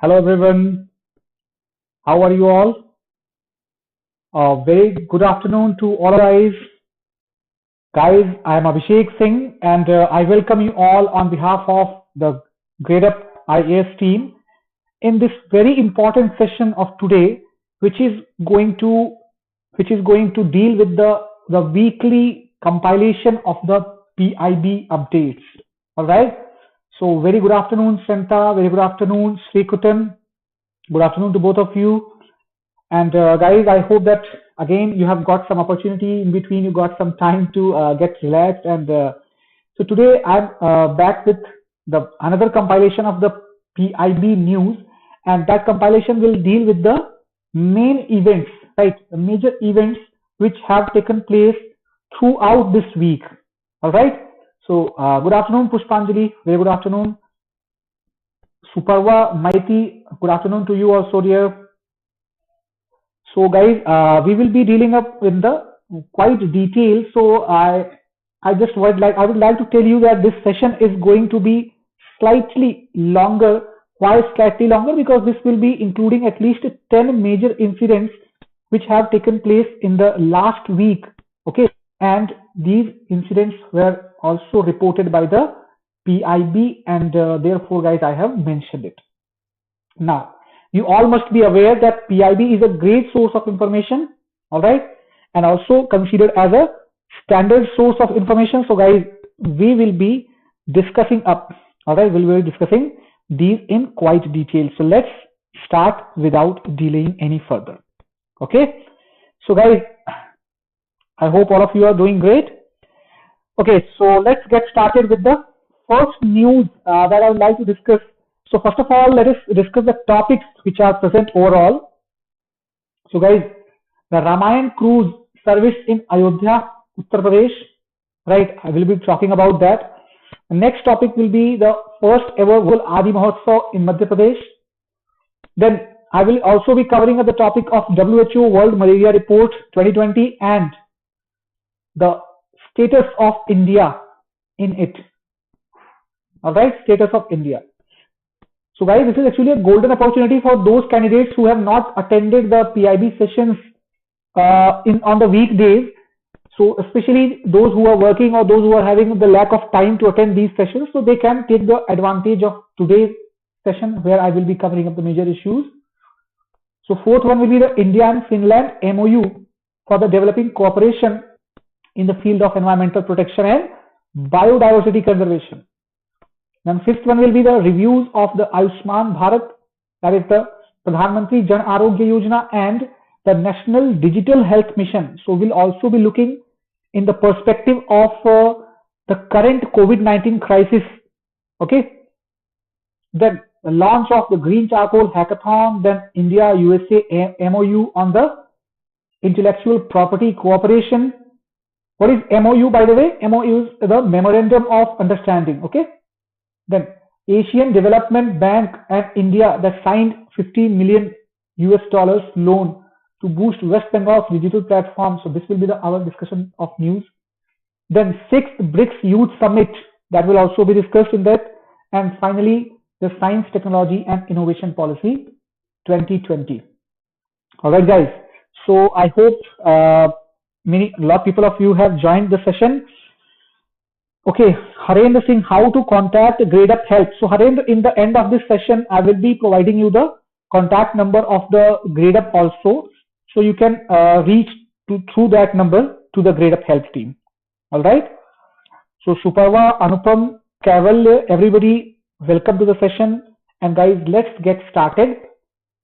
Hello everyone, how are you all? Very good afternoon to all guys. Guys, I am Abhishek Singh and I welcome you all on behalf of the Gradeup IAS team in this very important session of today, which is going to deal with the weekly compilation of the PIB updates. All right. So very good afternoon, Santa. Very good afternoon, Srikutan. Good afternoon to both of you. And guys, I hope that again you have got some opportunity in between. You got some time to get relaxed. And so today I'm back with the another compilation of the PIB news, and that compilation will deal with the main events, right? The major events which have taken place throughout this week. All right. So good afternoon, Pushpanjali. Very good afternoon. Suparva, Mighty, good afternoon to you also, dear. So guys, we will be dealing up with the quite detail. So I would like to tell you that this session is going to be slightly longer. Why slightly longer? Because this will be including at least 10 major incidents which have taken place in the last week. Okay, and these incidents were also reported by the PIB, and therefore guys I have mentioned it. Now you all must be aware that PIB is a great source of information, all right, and also considered as a standard source of information. So guys, we will be discussing these in quite detail. So let's start without delaying any further. Okay, so guys, I hope all of you are doing great. Okay, so let's get started with the first news that I would like to discuss. So first of all, let us discuss the topics which are present overall. So guys, the Ramayan cruise service in Ayodhya, Uttar Pradesh, right? I will be talking about that. The next topic will be the first ever World Adi Mahotsav in Madhya Pradesh. Then I will also be covering the topic of WHO World Malaria Report 2020 and the status of India in it. All right, status of India. So guys, this is actually a golden opportunity for those candidates who have not attended the PIB sessions on the weekdays. So especially those who are working or those who are having the lack of time to attend these sessions, so they can take the advantage of today's session where I will be covering up the major issues. So fourth one will be the India and Finland MOU for the developing cooperation in the field of environmental protection and biodiversity conservation. Then fifth one will be the reviews of the Ayushman Bharat, that is the Pradhan Mantri Jan Arogya Yojana and the National Digital Health Mission. So we'll also be looking in the perspective of the current COVID-19 crisis. Okay. Then the launch of the Green Charcoal Hackathon, then India USA MOU on the intellectual property cooperation. What is MOU, by the way? MOU is the Memorandum of Understanding. Okay. Then Asian Development Bank and India that signed $50 million loan to boost West Bengal's digital platform. So this will be our discussion of news. Then sixth BRICS Youth Summit, that will also be discussed in that. And finally, the Science, Technology and Innovation Policy 2020. All right, guys. So I hope a lot of people of you have joined the session. Okay, Harendra Singh, how to contact Gradeup Help. So Harendra, in the end of this session, I will be providing you the contact number of the Gradeup also. So you can reach through that number to the Gradeup Help team. All right. So Suparva, Anupam, Kaval, everybody, welcome to the session. And guys, let's get started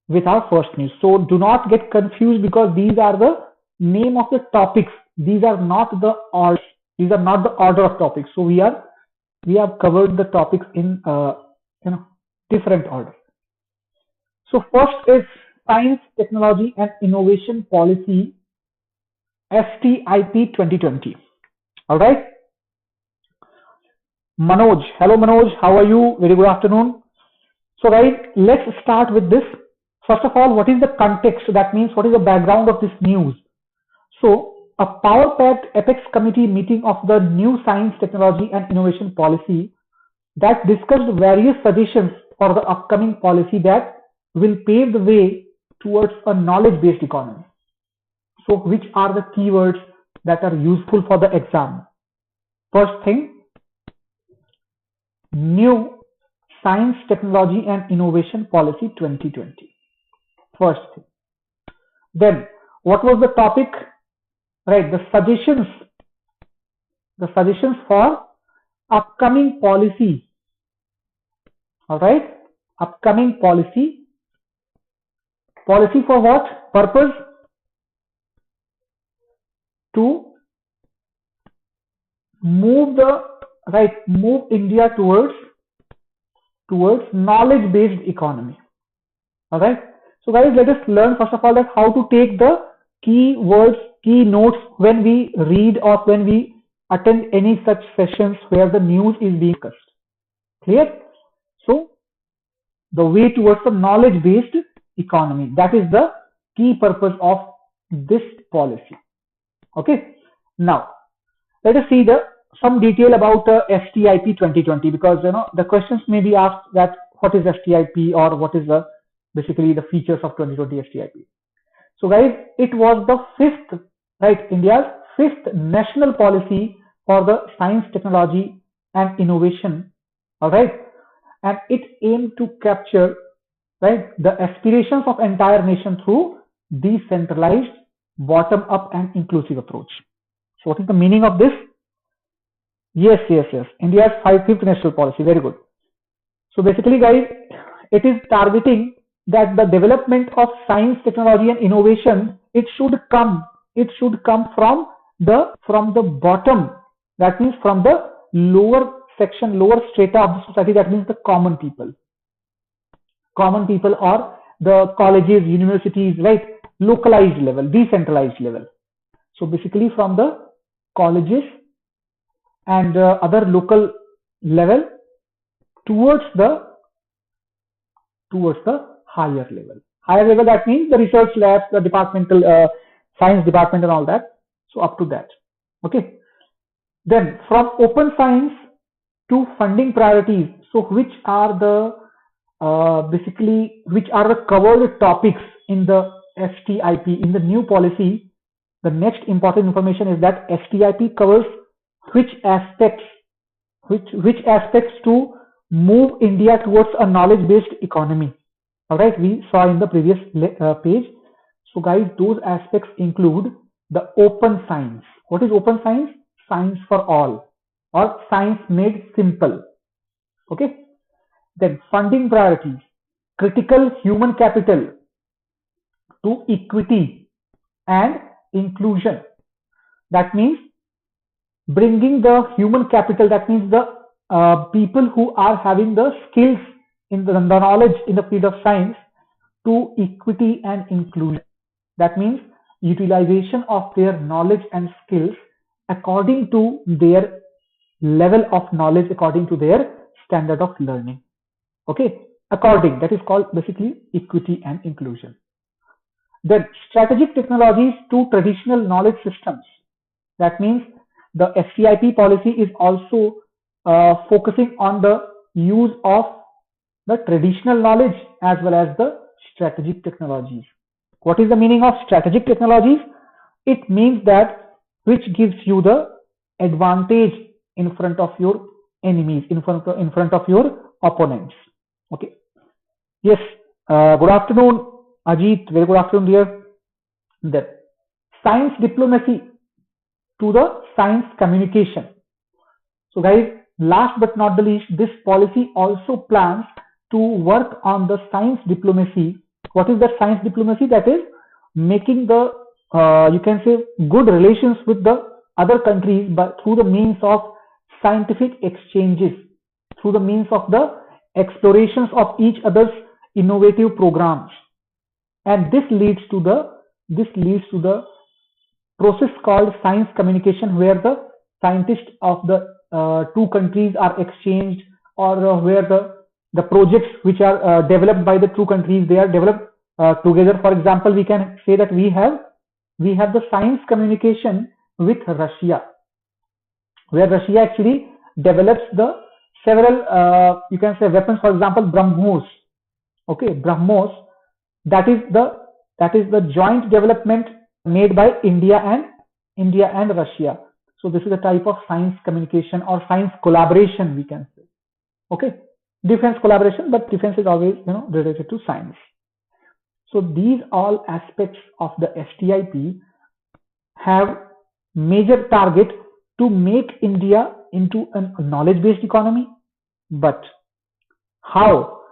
with our first news. So do not get confused because these are the name of the topics. These are not the order. These are not the order of topics. So we have covered the topics in different order. So first is Science, Technology and Innovation Policy STIP 2020. All right. Manoj, hello Manoj, how are you? Very good afternoon. So guys, let's start with this. First of all, what is the context? So that means what is the background of this news? So a power-packed Apex Committee meeting of the new Science, Technology and Innovation Policy that discussed various suggestions for the upcoming policy that will pave the way towards a knowledge-based economy. So which are the keywords that are useful for the exam? First thing, new Science, Technology and Innovation Policy 2020. First thing. Then, what was the topic? Right, the suggestions for upcoming policy. All right, upcoming policy. Policy for what purpose? To move India towards knowledge-based economy. All right. So guys, let us learn first of all that how to take the key words, key notes when we read or when we attend any such sessions where the news is being discussed. Clear? So the way towards a knowledge-based economy, that is the key purpose of this policy. Okay. Now let us see some detail about STIP 2020, because the questions may be asked that what is STIP or what is basically the features of 2020 STIP. So guys, it was the fifth, right, India's fifth national policy for the science, technology and innovation. All right, and it aimed to capture, right, the aspirations of entire nation through decentralized, bottom up and inclusive approach. So what is the meaning of this? Yes. India's fifth national policy. Very good. So basically, guys, it is targeting that the development of science, technology, and innovation, it should come from the bottom. That means from the lower section, lower strata of the society. That means the common people. Common people or the colleges, universities, right? Localized level, decentralized level. So basically from the colleges and other local level towards the higher level. Higher level, that means the research labs, the departmental science department and all that. So up to that. Okay. Then from open science to funding priorities. So which are the covered topics in the STIP, in the new policy? The next important information is that STIP covers which aspects to move India towards a knowledge-based economy. All right, we saw in the previous page. So guys, those aspects include the open science. What is open science? Science for all, or science made simple. Okay. Then funding priorities, critical human capital to equity and inclusion. That means bringing the human capital, that means the people who are having the skills in the knowledge in the field of science, to equity and inclusion. That means utilization of their knowledge and skills according to their level of knowledge, according to their standard of learning. Okay, that is called basically equity and inclusion. Then strategic technologies to traditional knowledge systems. That means the STIP policy is also focusing on the use of the traditional knowledge as well as the strategic technologies. What is the meaning of strategic technologies? It means that which gives you the advantage in front of your enemies, in front of your opponents. Okay. Yes. Good afternoon, Ajit. Very good afternoon, dear. Then science diplomacy to the science communication. So guys, last but not the least, this policy also plans to work on the science diplomacy. What is the science diplomacy? That is making the you can say good relations with the other countries, but through the means of scientific exchanges, through the means of the explorations of each other's innovative programs. And this leads to the process called science communication, where the scientists of the two countries are exchanged, or where the projects which are developed by the two countries, they are developed together. For example, we can say that we have the science communication with Russia, where Russia actually develops the several you can say weapons. For example, BrahMos. Okay, BrahMos. That is the joint development made by India and Russia. So this is a type of science communication or science collaboration, we can say. Okay, defense collaboration, but defense is always related to science. So these all aspects of the STIP have major target to make India into a knowledge-based economy. But how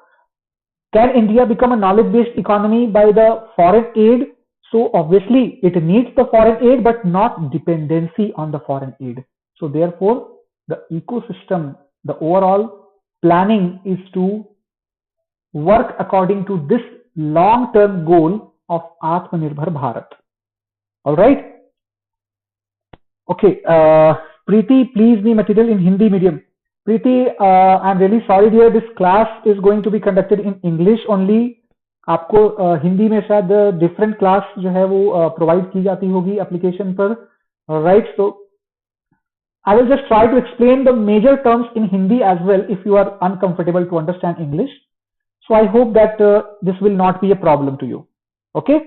can India become a knowledge-based economy? By the foreign aid. So obviously it needs the foreign aid, but not dependency on the foreign aid. So therefore, the ecosystem, the overall planning is to work according to this long-term goal of Atmanirbhar Bharat. All right. Okay. Preeti, please be material in Hindi medium. Preeti, I'm really sorry dear, this class is going to be conducted in English only. आपको हिंदी में शायद different class जो है वो provide की जाती होगी application पर, right? So I will just try to explain the major terms in Hindi as well if you are uncomfortable to understand English. So I hope that this will not be a problem to you. Okay?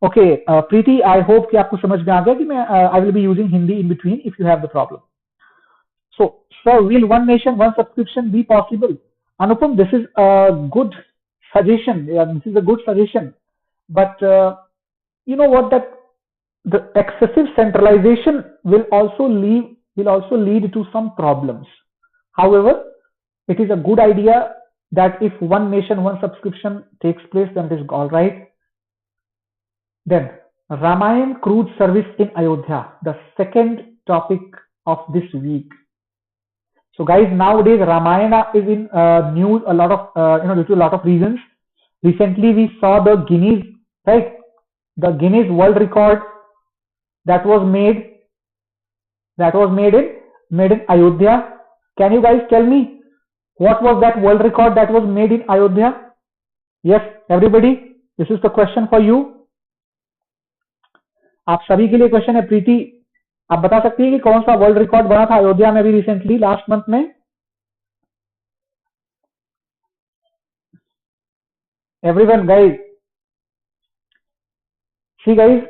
Okay, Preeti, I hope कि आपको समझ में आ गया कि मैं I will be using Hindi in between if you have the problem. So, sir, will one nation, one subscription be possible? Anupam, this is a good suggestion. Yeah, this is a good suggestion. But you know what? That the excessive centralization will also lead to some problems. However, it is a good idea that if one nation, one subscription takes place, then it is all right. Then Ramayan crude service in Ayodhya, the second topic of this week. So guys, nowadays Ramayana is in news a lot of due to a lot of reasons. Recently we saw the Guinness, right? The Guinness World Record that was made in Ayodhya. Can you guys tell me what was that world record that was made in Ayodhya? Yes, everybody, this is the question for you. आप सभी के लिए question है. प्रीति, आप बता सकती है कि कौन सा वर्ल्ड रिकॉर्ड बना था अयोध्या में अभी रिसेंटली लास्ट मंथ में? Everyone, guys, see guys,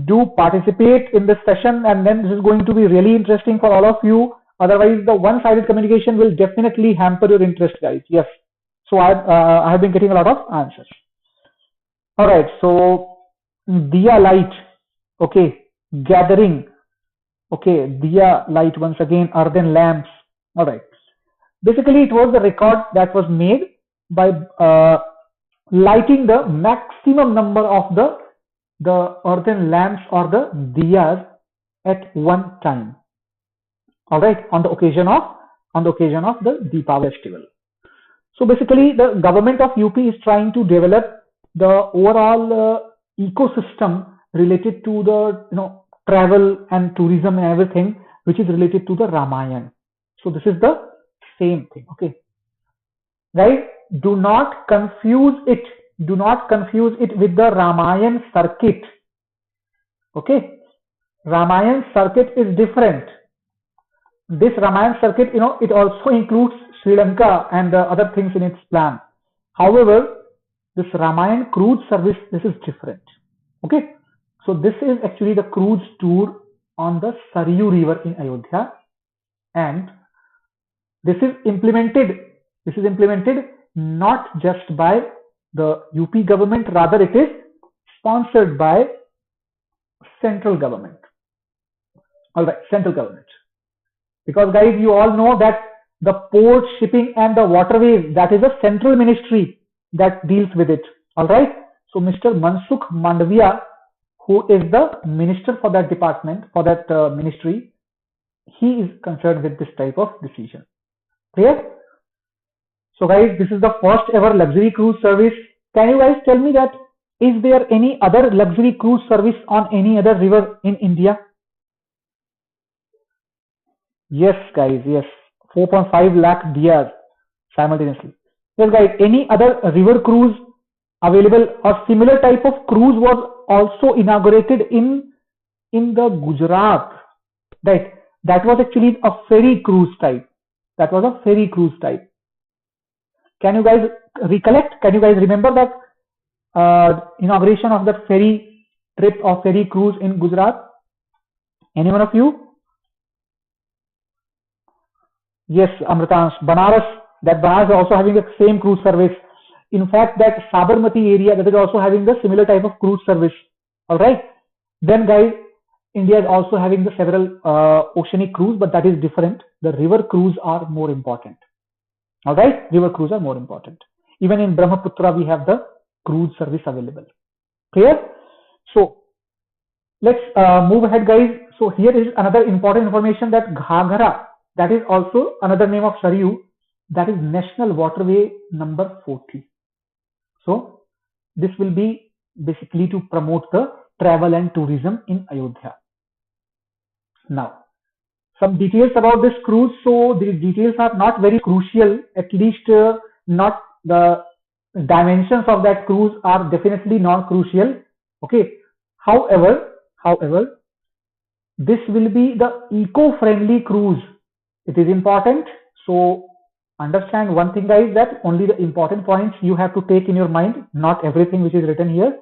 do participate in this session, and then this is going to be really interesting for all of you. Otherwise the one-sided communication will definitely hamper your interest, guys. Yes, so I have been getting a lot of answers. All right, so diya light, okay, gathering, okay, diya light, once again earthen lamps. All right, basically it was the record that was made by lighting the maximum number of the earthen lamps or the diyas at one time. All right, on the occasion of the Deepavali festival. So basically the government of UP is trying to develop the overall ecosystem related to the travel and tourism and everything which is related to the Ramayana. So this is the same thing. Okay, right? Do not confuse it with the Ramayana circuit. Okay, Ramayana circuit is different. This Ramayana circuit, it also includes Sri Lanka and other things in its plan. However, this Ramayana cruise service, this is different. Okay, so this is actually the cruise tour on the Saryu river in Ayodhya, and this is implemented not just by the UP government, rather it is sponsored by central government. All right, central government. Because guys, you all know that the port, shipping and the waterways, that is a central ministry that deals with it. All right. So Mr. Mansukh Mandavia, who is the minister for that department, for that ministry, he is concerned with this type of decision. Clear? So guys, this is the first ever luxury cruise service. Can you guys tell me that is there any other luxury cruise service on any other river in India? Yes, guys, yes. 4.5 lakh diyas simultaneously. Yes, guys, any other river cruise available or similar type of cruise was also inaugurated in the Gujarat, right? That was actually a ferry cruise type. Can you guys recollect? Can you guys remember that inauguration of that ferry trip or ferry cruise in Gujarat? Any one of you? Yes, Amritansh, Banaras. That Banaras is also having the same cruise service. In fact, that Sabarmati area, that is also having the similar type of cruise service. All right. Then, guys, India is also having the several oceanic cruise, but that is different. The river cruise are more important. All right, river cruise are more important. Even in Brahmaputra, we have the cruise service available. Clear? So let's move ahead, guys. So here is another important information that Ghaghara, that is also another name of Saryu, that is National Waterway number 40. So this will be basically to promote the travel and tourism in Ayodhya. Now, some details about this cruise. So these details are not very crucial, at least not the dimensions of that cruise are definitely not crucial. Okay. However, this will be the eco-friendly cruise. It is important. So understand one thing, guys, that only the important points you have to take in your mind, not everything which is written here.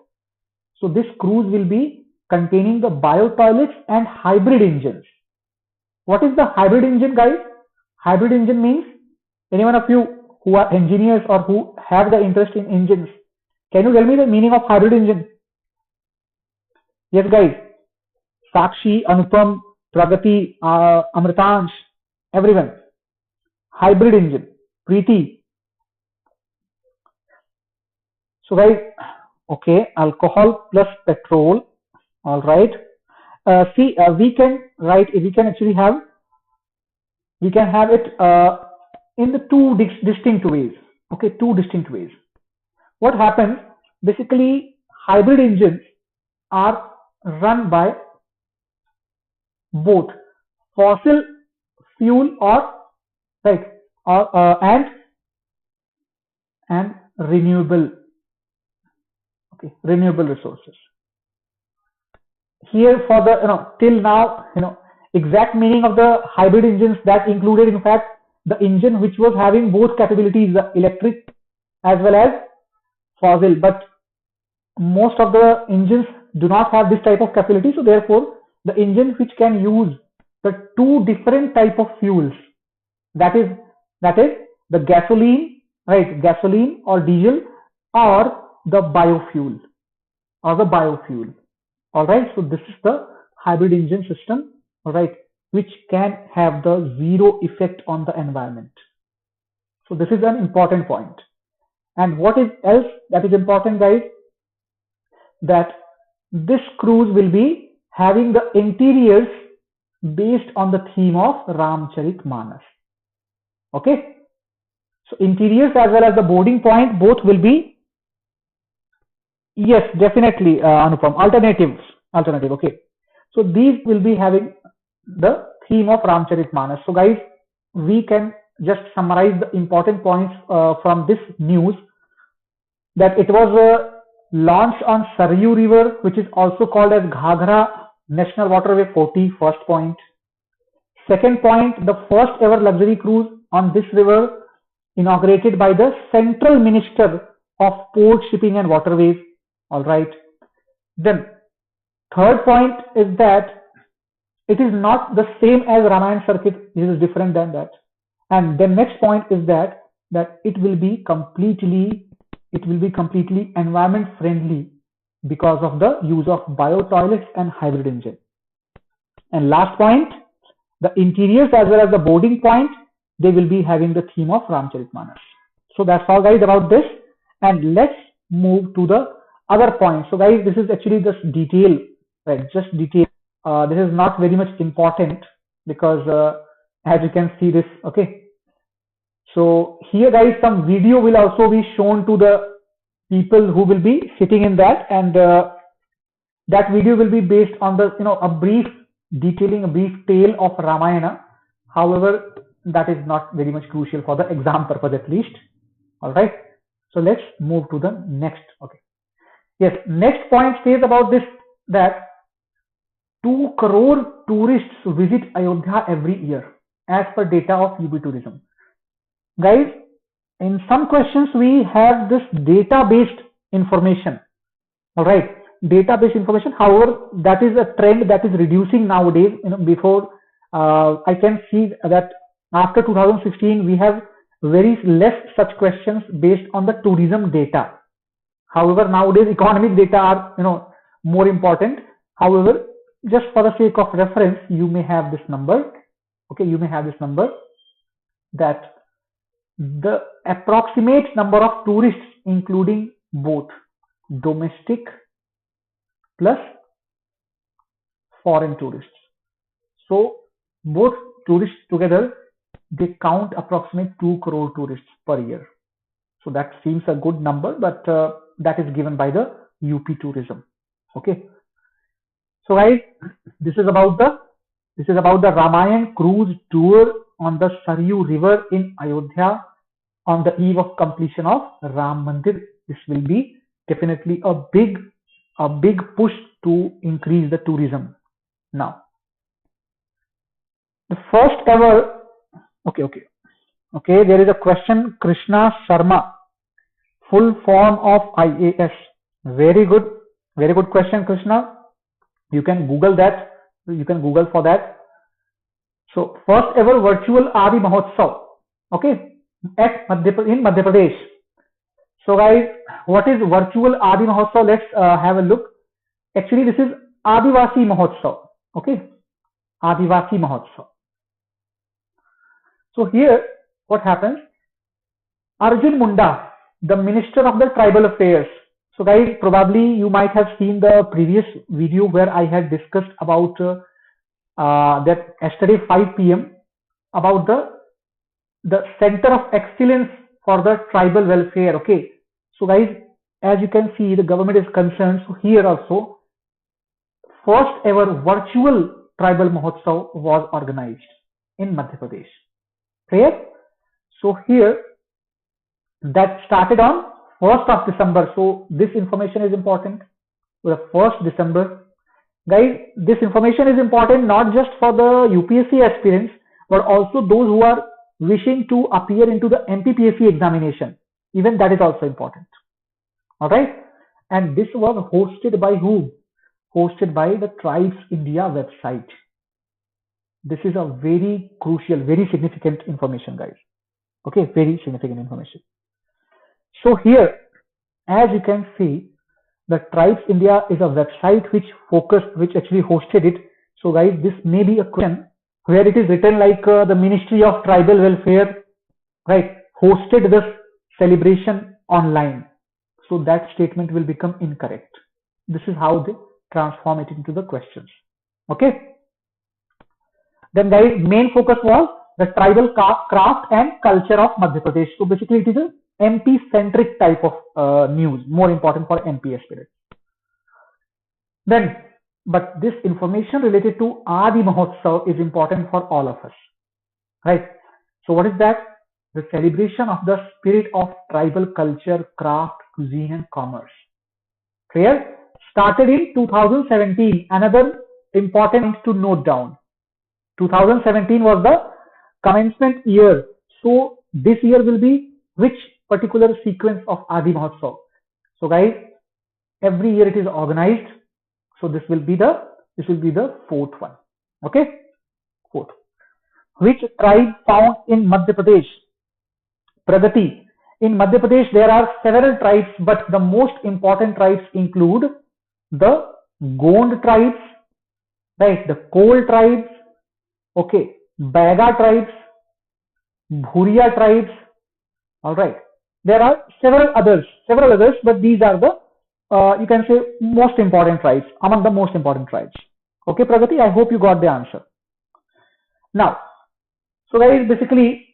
So this cruise will be containing the bio toilets and hybrid engines. What is the hybrid engine, guys? Hybrid engine means, any one of you who are engineers or who have the interest in engines, can you tell me the meaning of hybrid engine? Yes, guys. Sakshi, Anupam, Pragati, Amritansh, everyone. Hybrid engine. Preeti. So, guys, okay, alcohol plus petrol. All right. We can actually have it in the two distinct ways. Okay, two distinct ways. What happens? Basically, hybrid engines are run by both fossil fuel and renewable resources. Here for the till now exact meaning of the hybrid engines, that included in fact the engine which was having both capabilities, the electric as well as fossil, but most of the engines do not have this type of capability. So therefore the engine which can use the two different type of fuels, that is the gasoline or diesel, or the biofuel. All right, so this is the hybrid engine system, all right, which can have the zero effect on the environment. So this is an important point. And what is else that is important, guys? That this cruise will be having the interiors based on the theme of Ramcharitmanas. Okay, so interiors as well as the boarding point both will be, yes, definitely, Anupam, alternative. Okay, so these will be having the theme of Ramcharitmanas. So guys, we can just summarize the important points from this news, that it was launched on Saryu River, which is also called as Ghaghara National Waterway 40, first point. Second point, the first ever luxury cruise on this river inaugurated by the Central Minister of Port, Shipping and Waterways. All right. Then third point is that it is not the same as Ramayan circuit. This is different than that. And the next point is that it will be completely environment friendly because of the use of bio toilets and hybrid engine. And last point, the interiors as well as the boarding point, they will be having the theme of Ramcharitmanas. So that's all, guys, about this. And let's move to the other points. So guys, this is actually just detail, right? Just detail. This is not very much important because as you can see this, okay. So here, guys, some video will also be shown to the people who will be sitting in that, and that video will be based on the a brief detailing, a brief tale of Ramayana. However, that is not very much crucial for the exam purpose, at least. All right. So let's move to the next. Okay. Yes. Next point says about this, that 2 crore tourists visit Ayodhya every year as per data of UP Tourism. Guys, in some questions we have this data-based information. All right, data-based information. However, that is a trend that is reducing nowadays. Before I can see that after 2016 we have very less such questions based on the tourism data. However, nowadays economic data are more important. However, just for the sake of reference, you may have this number. Okay, you may have this number that the approximate number of tourists, including both domestic plus foreign tourists. So both tourists together, they count approximately 2 crore tourists per year. So that seems a good number, but that is given by the UP tourism. Okay. So guys, this is about the Ramayan cruise tour on the Saryu River in Ayodhya on the eve of completion of Ram Mandir. This will be definitely a big push to increase the tourism. Now, the first ever, okay, there is a question, Krishna Sharma, full form of IAS. Very good question, Krishna. You can Google that. You can Google for that. So, first ever virtual Adi Mahotsav, okay, in Madhya Pradesh. So, guys, what is virtual Adi Mahotsav? Let's have a look. Actually, this is Adivasi Mahotsav, okay, Adivasi Mahotsav. So, here, what happens? Arjun Munda, the Minister of the Tribal Affairs. So, guys, probably you might have seen the previous video where I had discussed about that yesterday 5 p.m. about the Center of Excellence for the Tribal Welfare. Okay, so guys, as you can see, the government is concerned. So here also, first ever virtual Tribal Mahotsav was organized in Madhya Pradesh. Clear? So here, that started on 1st of December. So this information is important. The 1st December. Guys, this information is important not just for the UPSC aspirants, but also those who are wishing to appear into the MPPSC examination. Even that is also important. Alright. And this was hosted by whom? Hosted by the Tribes India website. This is a very crucial, very significant information, guys. Okay, very significant information. So here, as you can see, the Tribes India is a website which actually hosted it. So guys, this may be a question where it is written like the Ministry of Tribal Welfare, right, hosted this celebration online. So that statement will become incorrect. This is how they transform it into the questions. Okay. Then guys, main focus was the tribal craft and culture of Madhya Pradesh. So basically it is a MP-centric type of news, more important for MP aspirants. Then, but this information related to Adi Mahotsav is important for all of us, right? So what is that? The celebration of the spirit of tribal culture, craft, cuisine and commerce. Clear? Started in 2017. Another important to note down. 2017 was the commencement year. So this year will be which particular sequence of Adi Mahotsav? So guys, every year it is organized. So this will be the 4th one. Okay, 4th. Which tribe found in Madhya Pradesh? Pragati. In Madhya Pradesh there are several tribes, but the most important tribes include the Gond tribes, right? The Kol tribes, okay, Baiga tribes, Bhuria tribes. All right. There are several others, but these are the you can say most important tribes, among the most important tribes. Okay, Pragati, I hope you got the answer. Now, so guys, basically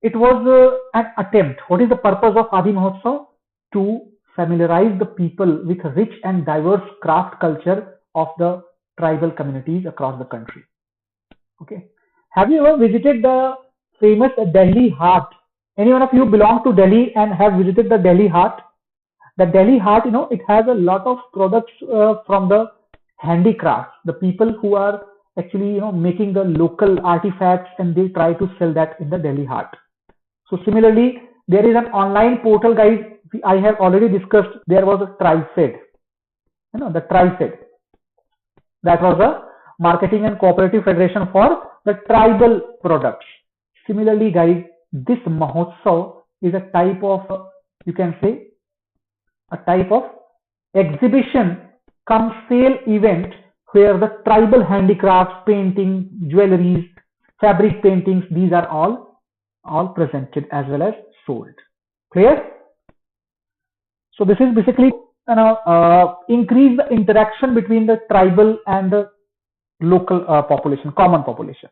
it was an attempt. What is the purpose of Adi Mahotsav? To familiarize the people with rich and diverse craft culture of the tribal communities across the country. Okay. Have you ever visited the famous Delhi Hat? Any one of you belong to Delhi and have visited the Delhi Hat? The Delhi Hat, it has a lot of products from the handicrafts. The people who are actually, making the local artifacts and they try to sell that in the Delhi Hat. So similarly, there is an online portal, guys. I have already discussed. There was a TriFed, the TriFed. That was a marketing and cooperative federation for the tribal products. Similarly, guys, this Mahotsav is a type of, you can say, a type of exhibition cum sale event where the tribal handicrafts, painting, jewelries, fabric paintings, these are all presented as well as sold. Clear? So this is basically increase the interaction between the tribal and the local population, common population.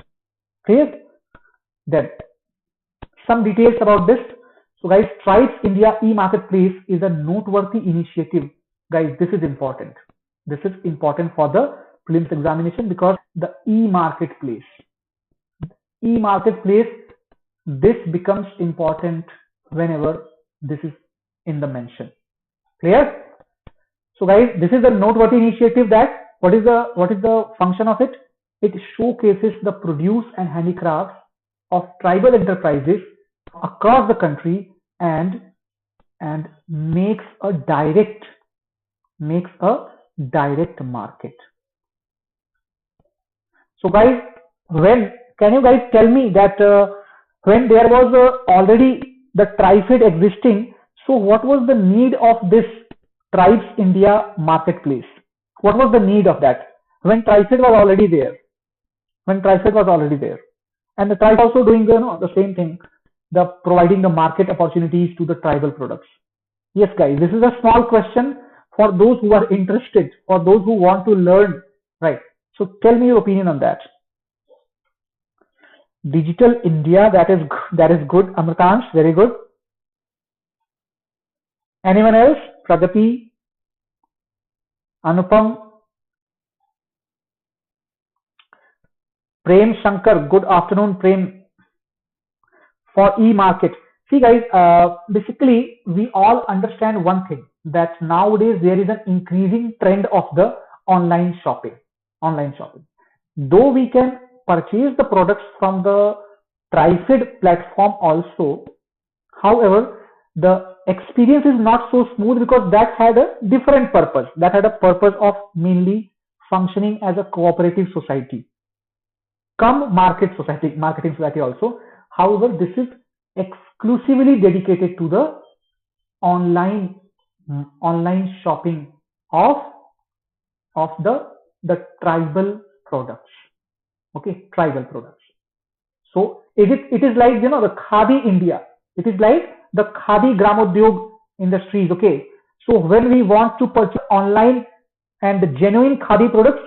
Clear? Then some details about this. So guys, Tribes India e-marketplace is a noteworthy initiative. Guys, this is important. This is important for the prelims examination because the e-marketplace, this becomes important whenever this is in the mention. Clear? So guys, this is a noteworthy initiative. That what is the function of it? It showcases the produce and handicrafts of tribal enterprises across the country and makes a direct market. So guys, can you guys tell me that when there was already the TriFed existing, so what was the need of this Tribes India marketplace? What was the need of that when TriFed was already there? And the Tribes also doing the same thing, providing the market opportunities to the tribal products. Yes, guys, this is a small question for those who are interested, for those who want to learn, right? So tell me your opinion on that. Digital India, that is good. Amritansh, very good. Anyone else? Pragati, Anupam, Prem Shankar, good afternoon, Prem. For e-market, see guys, basically we all understand one thing, that nowadays there is an increasing trend of the online shopping. Though we can purchase the products from the TriFed platform also, however, the experience is not so smooth because that had a different purpose. That had a purpose of mainly functioning as a cooperative society, marketing society also. However, this is exclusively dedicated to the online shopping of the tribal products. Okay, tribal products. So it is like the Khadi India. It is like the Khadi Gramodyog industries. Okay, so when we want to purchase online and the genuine Khadi products,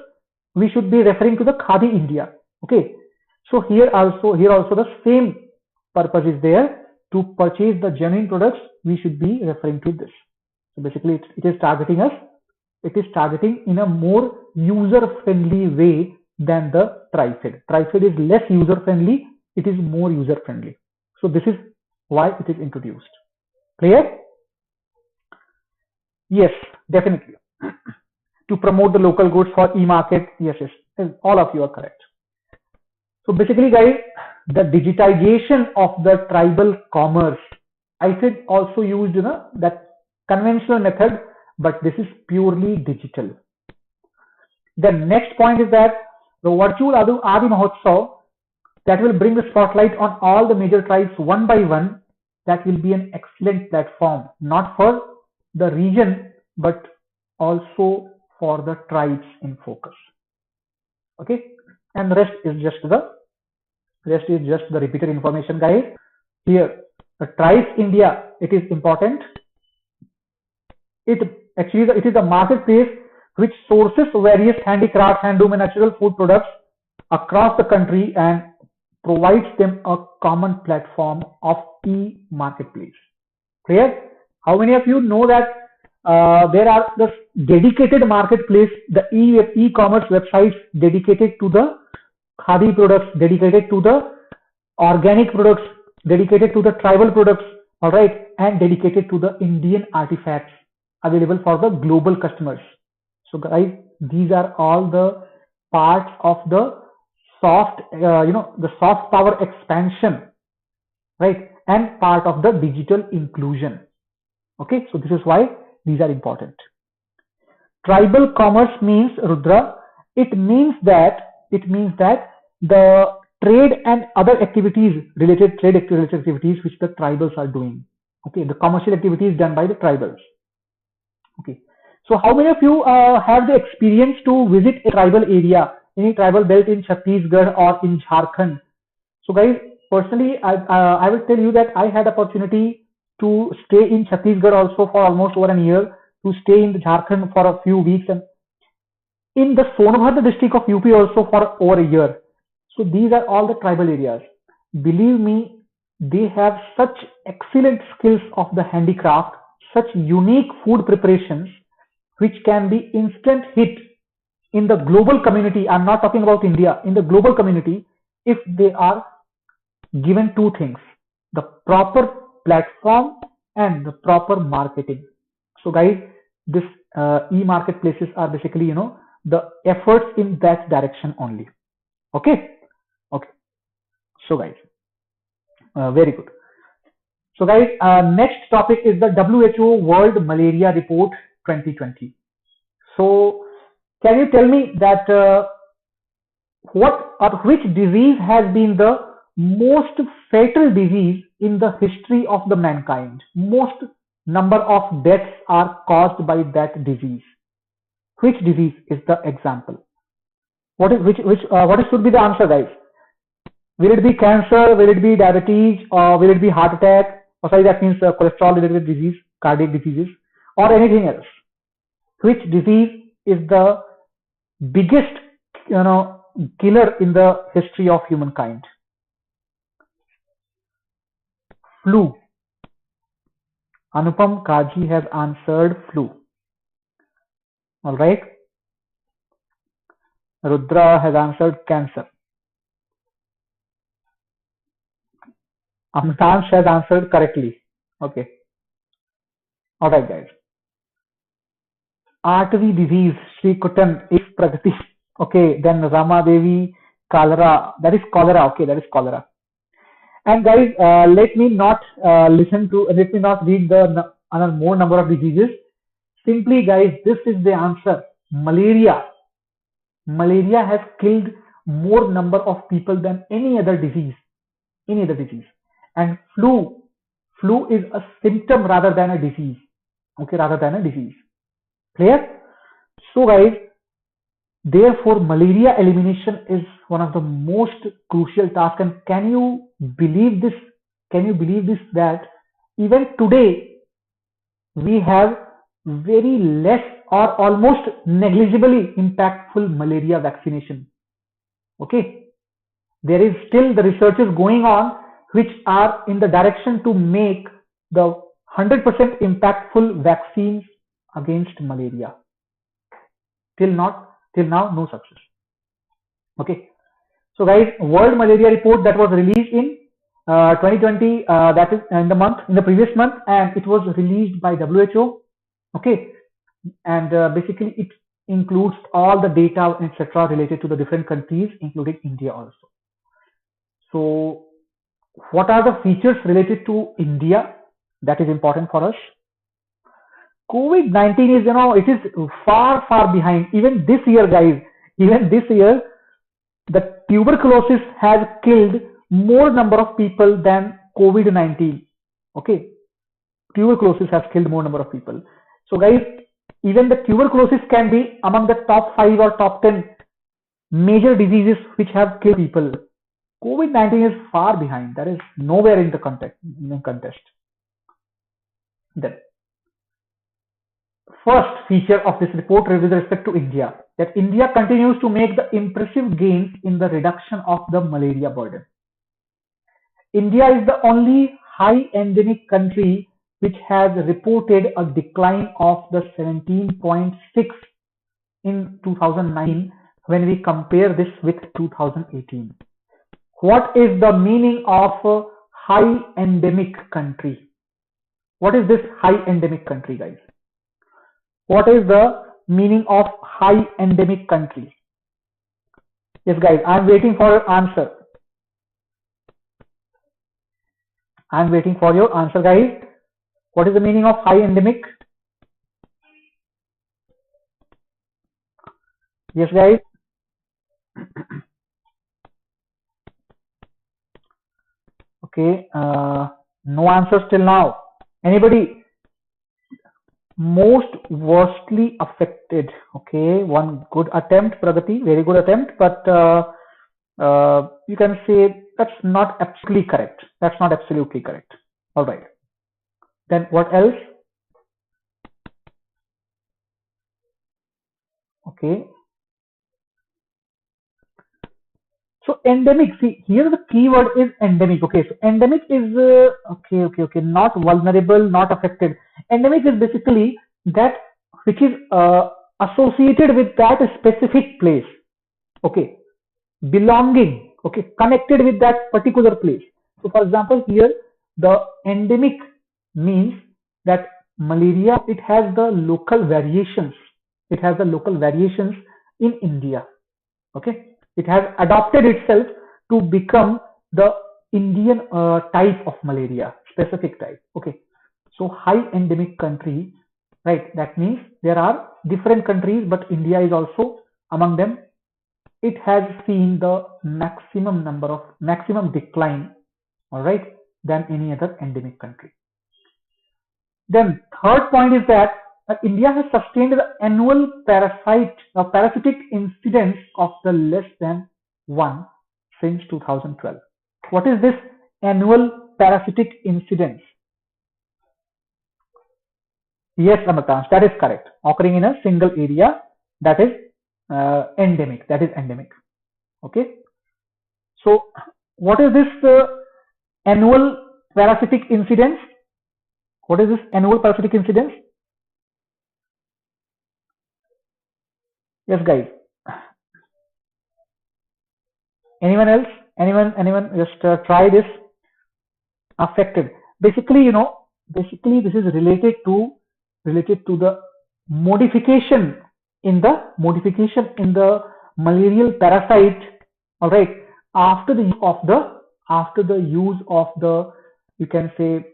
we should be referring to the Khadi India. Okay, so here also the same purpose is there. To purchase the genuine products, we should be referring to this. So basically, it is targeting us. It is targeting in a more user-friendly way than the TriFed. TriFed is less user-friendly. It is more user-friendly. So this is why it is introduced. Clear? Yes, definitely. To promote the local goods for e-market. Yes, all of you are correct. So basically, guys, the digitization of the tribal commerce, I said also used that conventional method, but this is purely digital. The next point is that the virtual Adi Mahotsav, that will bring the spotlight on all the major tribes one by one. That will be an excellent platform, not for the region, but also for the tribes in focus. Okay, and the rest is just the repeated information, guys. Here, the Tribes India, it is important. It is a marketplace which sources various handicrafts, handloom, and natural food products across the country and provides them a common platform of e-marketplace. Clear? How many of you know that there are the dedicated marketplace, the e-commerce websites dedicated to the Khadi products, dedicated to the organic products, dedicated to the tribal products, all right, and dedicated to the Indian artifacts available for the global customers. So guys, these are all the parts of the soft, the soft power expansion, right? and part of the digital inclusion. Okay, so this is why these are important. Tribal commerce means, Rudra, it means that the trade and other activities related activities which the tribals are doing. Okay, the commercial activities done by the tribals. Okay, so how many of you have the experience to visit a tribal area, any tribal belt in Chhattisgarh or in Jharkhand? So guys, personally, I will tell you that I had opportunity to stay in Chhattisgarh also for almost over a year, to stay in Jharkhand for a few weeks, and in the Sonabhadra district of UP also for over a year. So these are all the tribal areas. Believe me, they have such excellent skills of the handicraft, such unique food preparations, which can be instant hit in the global community. I'm not talking about India, in the global community, if they are given two things: the proper platform and the proper marketing. So guys, this e-marketplaces are basically, the efforts in that direction only. Okay. Okay, so guys, very good. So guys, next topic is the WHO World Malaria Report 2020. So can you tell me that what or which disease has been the most fatal disease in the history of the mankind? Most number of deaths are caused by that disease. Which disease is the example? What should be the answer, guys? Will it be cancer? Will it be diabetes? Or will it be heart attack? Or sorry, that means cholesterol related disease, cardiac diseases, or anything else? Which disease is the biggest, killer in the history of humankind? Flu. Anupam Kaji has answered flu. All right. Rudra has answered cancer. Amtansh has answered correctly. Okay. All right, guys. Artery disease, Sri Kutan is Pragati. Okay, then Rama Devi, cholera. That is cholera. Okay, that is cholera. And guys, let me not read the more number of diseases. Simply, guys, this is the answer. Malaria. Malaria has killed more number of people than any other disease. And flu is a symptom rather than a disease. Okay, rather than a disease. Clear? So guys, therefore malaria elimination is one of the most crucial tasks. And can you believe this? That even today we have very less or almost negligibly impactful malaria vaccination. Okay, there is still the researches going on which are in the direction to make the 100% impactful vaccines against malaria. Till now, no success. Okay, so guys, World Malaria Report that was released in 2020, that is in the previous month, and it was released by WHO. Okay, and basically it includes all the data, etc., related to the different countries, including India also. So what are the features related to India that is important for us? COVID-19 is, it is far behind. Even this year, guys, the tuberculosis has killed more number of people than COVID-19. Okay, tuberculosis has killed more number of people. So guys, even the tuberculosis can be among the top 5 or top 10 major diseases which have killed people. COVID-19 is far behind. That is nowhere in the contest. Then, first feature of this report with respect to India, that India continues to make the impressive gains in the reduction of the malaria burden. India is the only high endemic country which has reported a decline of the 17.6 in 2019 when we compare this with 2018. What is the meaning of a high endemic country? What is this high endemic country, guys? What is the meaning of high endemic country? Yes, guys, I'm waiting for your answer. I'm waiting for your answer, guys. What is the meaning of high endemic? Yes, guys. Okay. No answers till now. Anybody? Most worstly affected. Okay. One good attempt, Pragati. Very good attempt. But you can say that's not absolutely correct. That's not absolutely correct. All right. Then what else? Okay. So endemic, see here the keyword is endemic. Okay, so endemic is not vulnerable, not affected. Endemic is basically that which is associated with that specific place. Okay, belonging. Okay, connected with that particular place. So for example, here the endemic means that malaria, it has the local variations. It has the local variations in India. Okay, it has adopted itself to become the Indian type of malaria, specific type. Okay, so high endemic country, right? That means there are different countries, but India is also among them. It has seen the maximum decline, all right, than any other endemic country. Then third point is that India has sustained the annual parasitic incidence of the less than 1 since 2012. What is this annual parasitic incidence? Yes, Amatansh, that is correct. Occurring in a single area, that is endemic. That is endemic. Okay. So, what is this annual parasitic incidence? What is this annual parasitic incidence? Yes, guys. Anyone else? Anyone? Just try this. Affected. Basically, basically this is related to the modification in the malarial parasite. All right. After the use of the you can say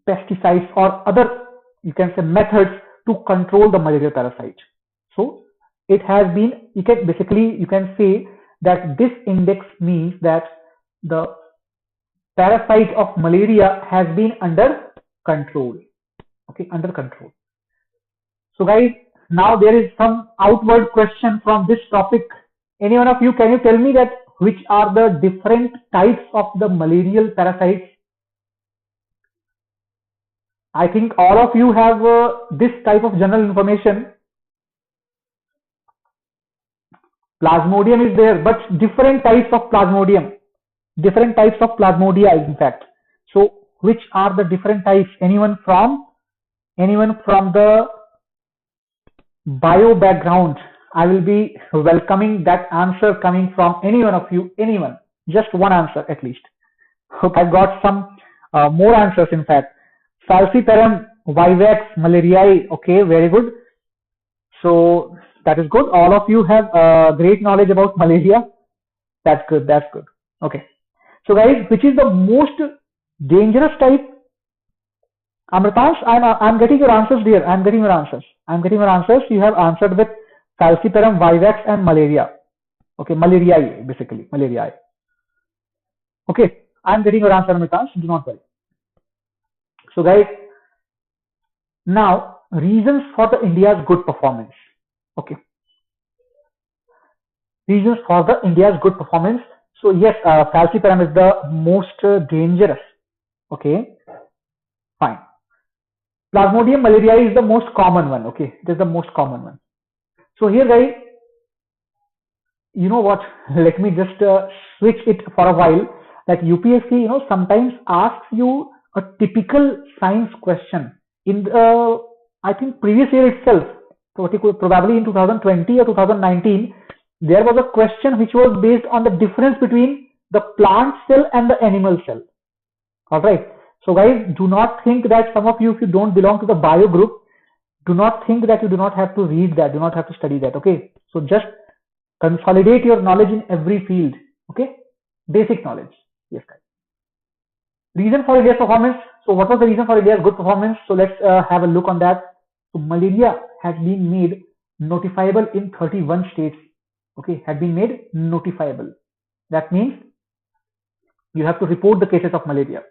pesticides or other you can say methods to control the malarial parasite. So it has been you can say that this index means that the parasite of malaria has been under control. Okay, under control. So guys, now there is some outward question from this topic. Any one of you, can you tell me that which are the different types of the malarial parasites? I think all of you have this type of general information. Plasmodium is there, but different types of plasmodium. Different types of plasmodia, in fact. So, which are the different types? Anyone from the bio background? I will be welcoming that answer coming from any one of you. Anyone, just one answer at least. Okay, I've got some more answers. In fact, Falciparum vivax malariae. Okay, very good. So that is good. All of you have great knowledge about malaria. That's good. That's good. Okay. So guys, which is the most dangerous type? Amritash, I'm getting your answers, dear. I'm getting your answers. You have answered with Falciparum vivax and malaria. Okay, malariae, basically. Malariae. Okay, I'm getting your answer, Amritash. Do not worry. So guys, now reasons for the India's good performance. Okay. Reasons for the India's good performance. So yes, Falciparum is the most dangerous. Okay, fine. Plasmodium malariae is the most common one. Okay, it is the most common one. So here, guys, you know what? Let me just switch it for a while. That UPSC, sometimes asks you a typical science question in the, I think previous year itself, probably in 2020 or 2019, there was a question which was based on the difference between the plant cell and the animal cell. All right. So guys, do not think that some of you, if you don't belong to the bio group, do not think that you do not have to read that, do not have to study that. Okay. So just consolidate your knowledge in every field. Okay. Basic knowledge. Yes, guys. Reason for India's performance. So what was the reason for India's good performance? So let's have a look on that. So malaria has been made notifiable in 31 states. Okay, had been made notifiable. That means you have to report the cases of malaria,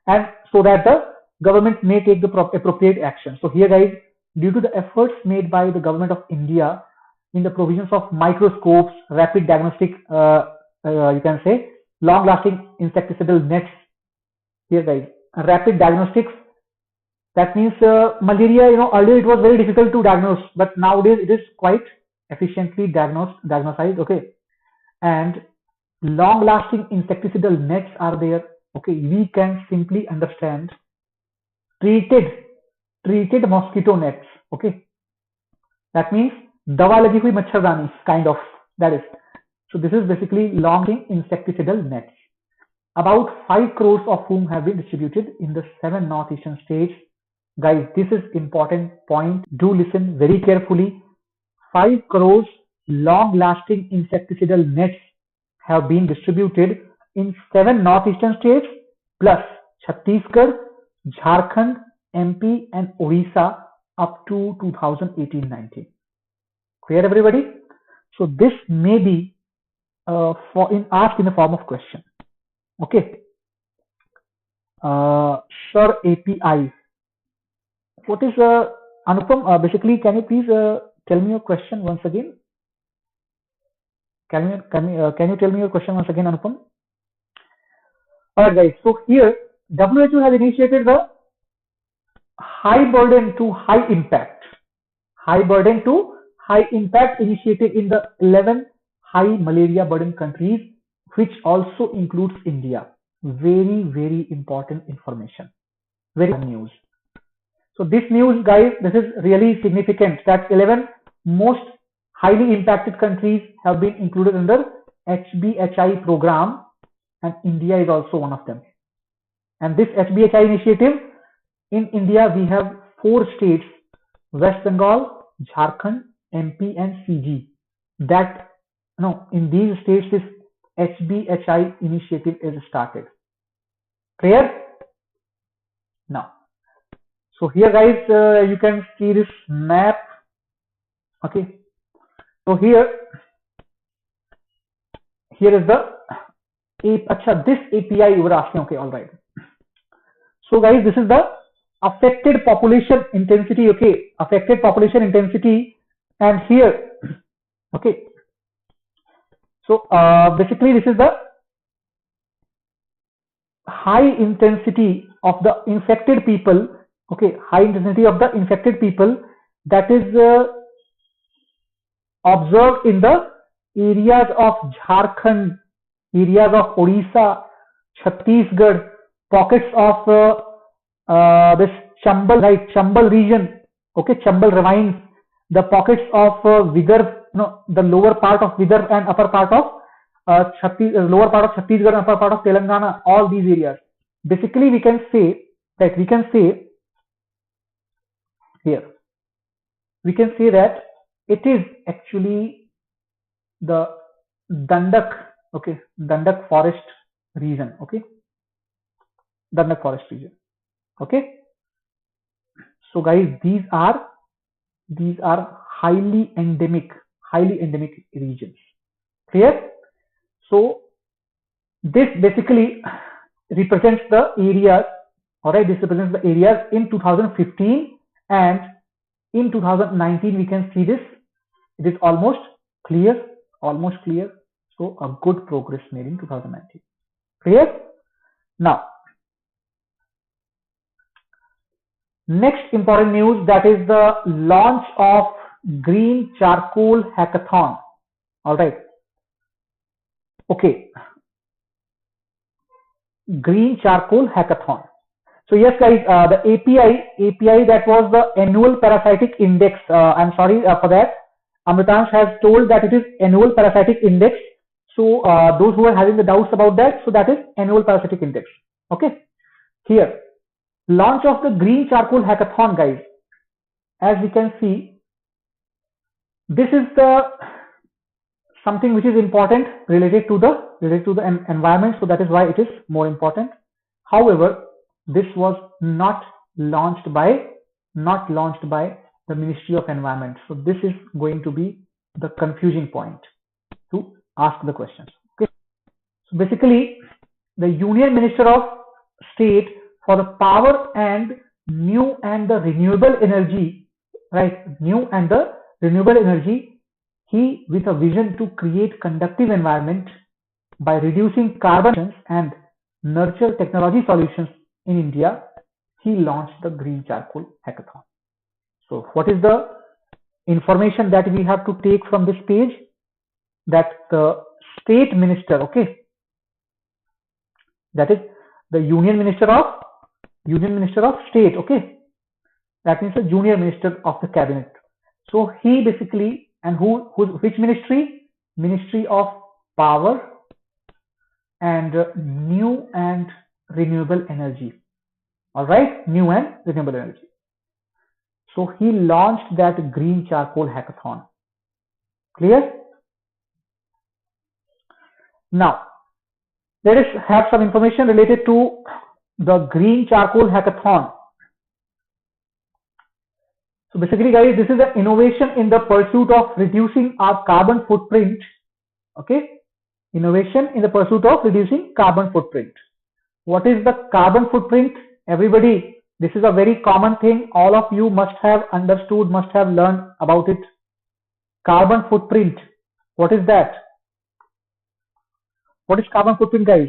and so that the government may take the appropriate action. So here, guys, due to the efforts made by the government of India in the provisions of microscopes, rapid diagnostic, you can say, long-lasting insecticidal nets. Here, guys, rapid diagnostics. That means malaria. Earlier it was very difficult to diagnose, but nowadays it is quite efficiently diagnosed. Okay, and long-lasting insecticidal nets are there. Okay, we can simply understand treated mosquito nets. Okay, that means dawa lagi hui machhardani kind of, that is. So this is basically long-lasting insecticidal nets. About 5 crores of whom have been distributed in the 7 northeastern states. Guys, this is important point. Do listen very carefully. 5 crores long-lasting insecticidal nets have been distributed in 7 northeastern states plus Chhattisgarh, Jharkhand, MP and Odisha up to 2018-19. Clear, everybody? So this may be asked in the form of question. Okay. Sure, API. What is Anupam? Basically, can you please tell me your question once again? Can you tell me your question once again, Anupam? Alright, guys. So here, WHO has initiated the high burden to high impact initiative in the 11 high malaria burden countries, which also includes India. Very, very important information. Very good news. So this news, guys, this is really significant that 11 most highly impacted countries have been included under HBHI program, and India is also one of them. And this HBHI initiative, in India we have 4 states, West Bengal, Jharkhand, MP and CG. That in these states this HBHI initiative is started. Clear? Now, so here, guys, you can see this map. Okay, so here is the this API you were asking. Okay, all right. So, guys, this is the affected population intensity. Okay, affected population intensity, and here, okay. So basically, this is the high intensity of the infected people. Okay, high intensity of the infected people that is observed in the areas of Jharkhand, areas of Odisha, Chhattisgarh, pockets of this Chambal, right? Chambal region. Okay, Chambal ravines, the pockets of Vidarbh, the lower part of Vidarbh and upper part of lower part of Chhattisgarh and upper part of Telangana. All these areas. Basically, we can say here, we can say that it is actually the Dandak, okay, Dandak forest region, okay, Dandak forest region, okay. So, guys, these are highly endemic regions. Clear? So this basically represents the areas. All right, this represents the areas in 2015, and in 2019 we can see this. It is almost clear. So a good progress made in 2019. Clear? Now, next important news, that is the launch of Green Charcoal Hackathon. All right. Okay. Green Charcoal Hackathon. So yes, guys, the API that was the annual parasitic index. I'm sorry for that. Amritansh has told that it is annual parasitic index. So those who are having the doubts about that, so that is annual parasitic index. Okay. Here, launch of the Green Charcoal Hackathon, guys. As we can see, this is the something which is important related to the environment. So that is why it is more important. However, this was not launched by the Ministry of Environment. So this is going to be the confusing point to ask the questions. Okay. So basically, the Union Minister of State for the Power and New and the Renewable Energy, right? New and the Renewable Energy, he, with a vision to create conducive environment by reducing carbon emissions and nurture technology solutions in India, he launched the Green Charcoal Hackathon. So what is the information that we have to take from this page? That the state minister, okay, that is the Union Minister of State, okay, that means the junior minister of the cabinet. So he basically, and which ministry? Ministry of Power and New and Renewable Energy. All right, New and Renewable Energy. So he launched that Green Charcoal Hackathon. Clear? Now, let us have some information related to the Green Charcoal Hackathon. So basically, guys, this is an innovation in the pursuit of reducing our carbon footprint. Okay, innovation in the pursuit of reducing carbon footprint. What is the carbon footprint? Everybody, this is a very common thing. All of you must have understood, must have learned about it. Carbon footprint. What is that? What is carbon footprint, guys?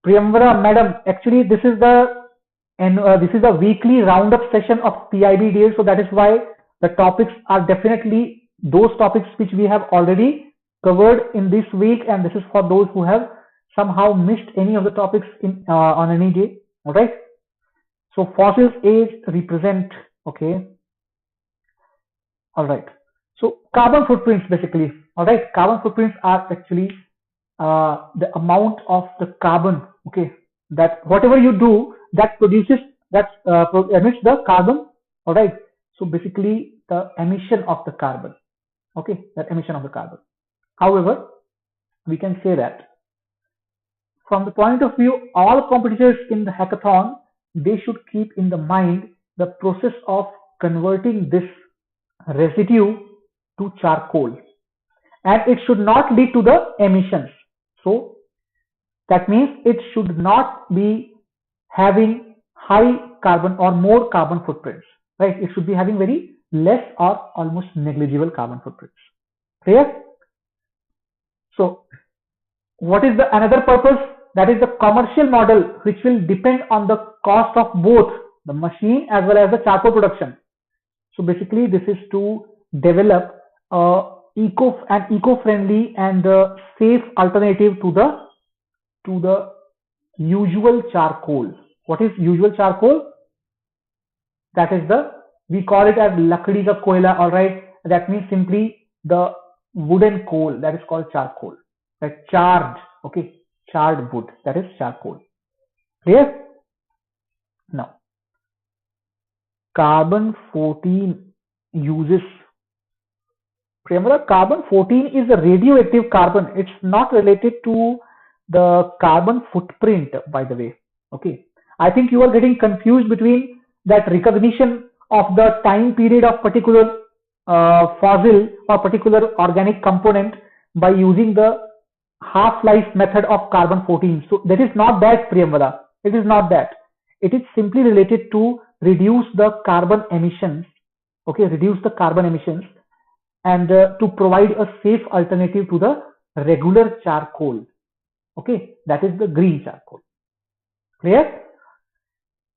Priyamvara, madam, actually this is a weekly roundup session of PIB days, so that is why the topics are definitely those topics which we have already covered in this week, and this is for those who have somehow missed any of the topics in on any day. All right. So fossils age represent, okay. All right. So carbon footprints basically. All right. Carbon footprints are actually the amount of the carbon, okay, that whatever you do that produces, that emits the carbon. All right. So basically the emission of the carbon, okay, that emission of the carbon. However, we can say that from the point of view, all competitors in the hackathon, they should keep in the mind the process of converting this residue to charcoal, and it should not lead to the emissions. So that means it should not be having high carbon or more carbon footprints, right? It should be having very less or almost negligible carbon footprints. Clear? So what is the another purpose? That is the commercial model, which will depend on the cost of both the machine as well as the charcoal production. So basically this is to develop an eco-friendly and safe alternative to the usual charcoal. What is usual charcoal? That is we call it as lakdi ka koila. All right, that means simply the wooden coal, that is called charcoal. That charred, okay, charred wood, that is charcoal. Clear? Now, carbon 14 uses. Remember, carbon 14 is a radioactive carbon. It's not related to the carbon footprint, by the way. Okay, I think you are getting confused between that recognition of the time period of particular fossil or particular organic component by using the half-life method of carbon 14. So that is not that, Priyamvada. It is not that. It is simply related to reduce the carbon emissions. Okay, reduce the carbon emissions and to provide a safe alternative to the regular charcoal. Okay, that is the green charcoal. Clear?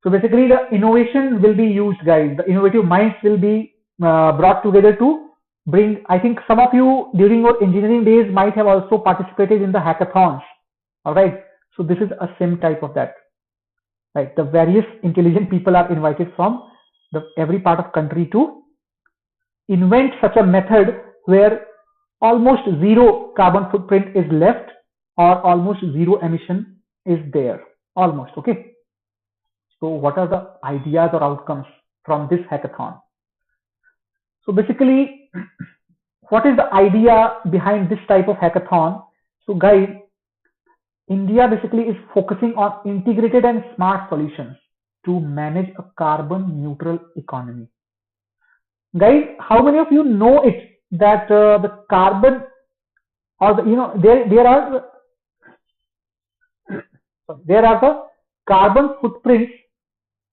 So basically the innovation will be used, guys. The innovative minds will be brought together to bring. I think some of you during your engineering days might have also participated in the hackathons. All right. So this is a same type of that. Right. The various intelligent people are invited from every part of country to invent such a method where almost zero carbon footprint is left or almost zero emission is there. Almost. Okay. So what are the ideas or outcomes from this hackathon? So basically, what is the idea behind this type of hackathon? So guys, India basically is focusing on integrated and smart solutions to manage a carbon neutral economy. Guys, how many of you know it that the carbon or the, there are the carbon footprints,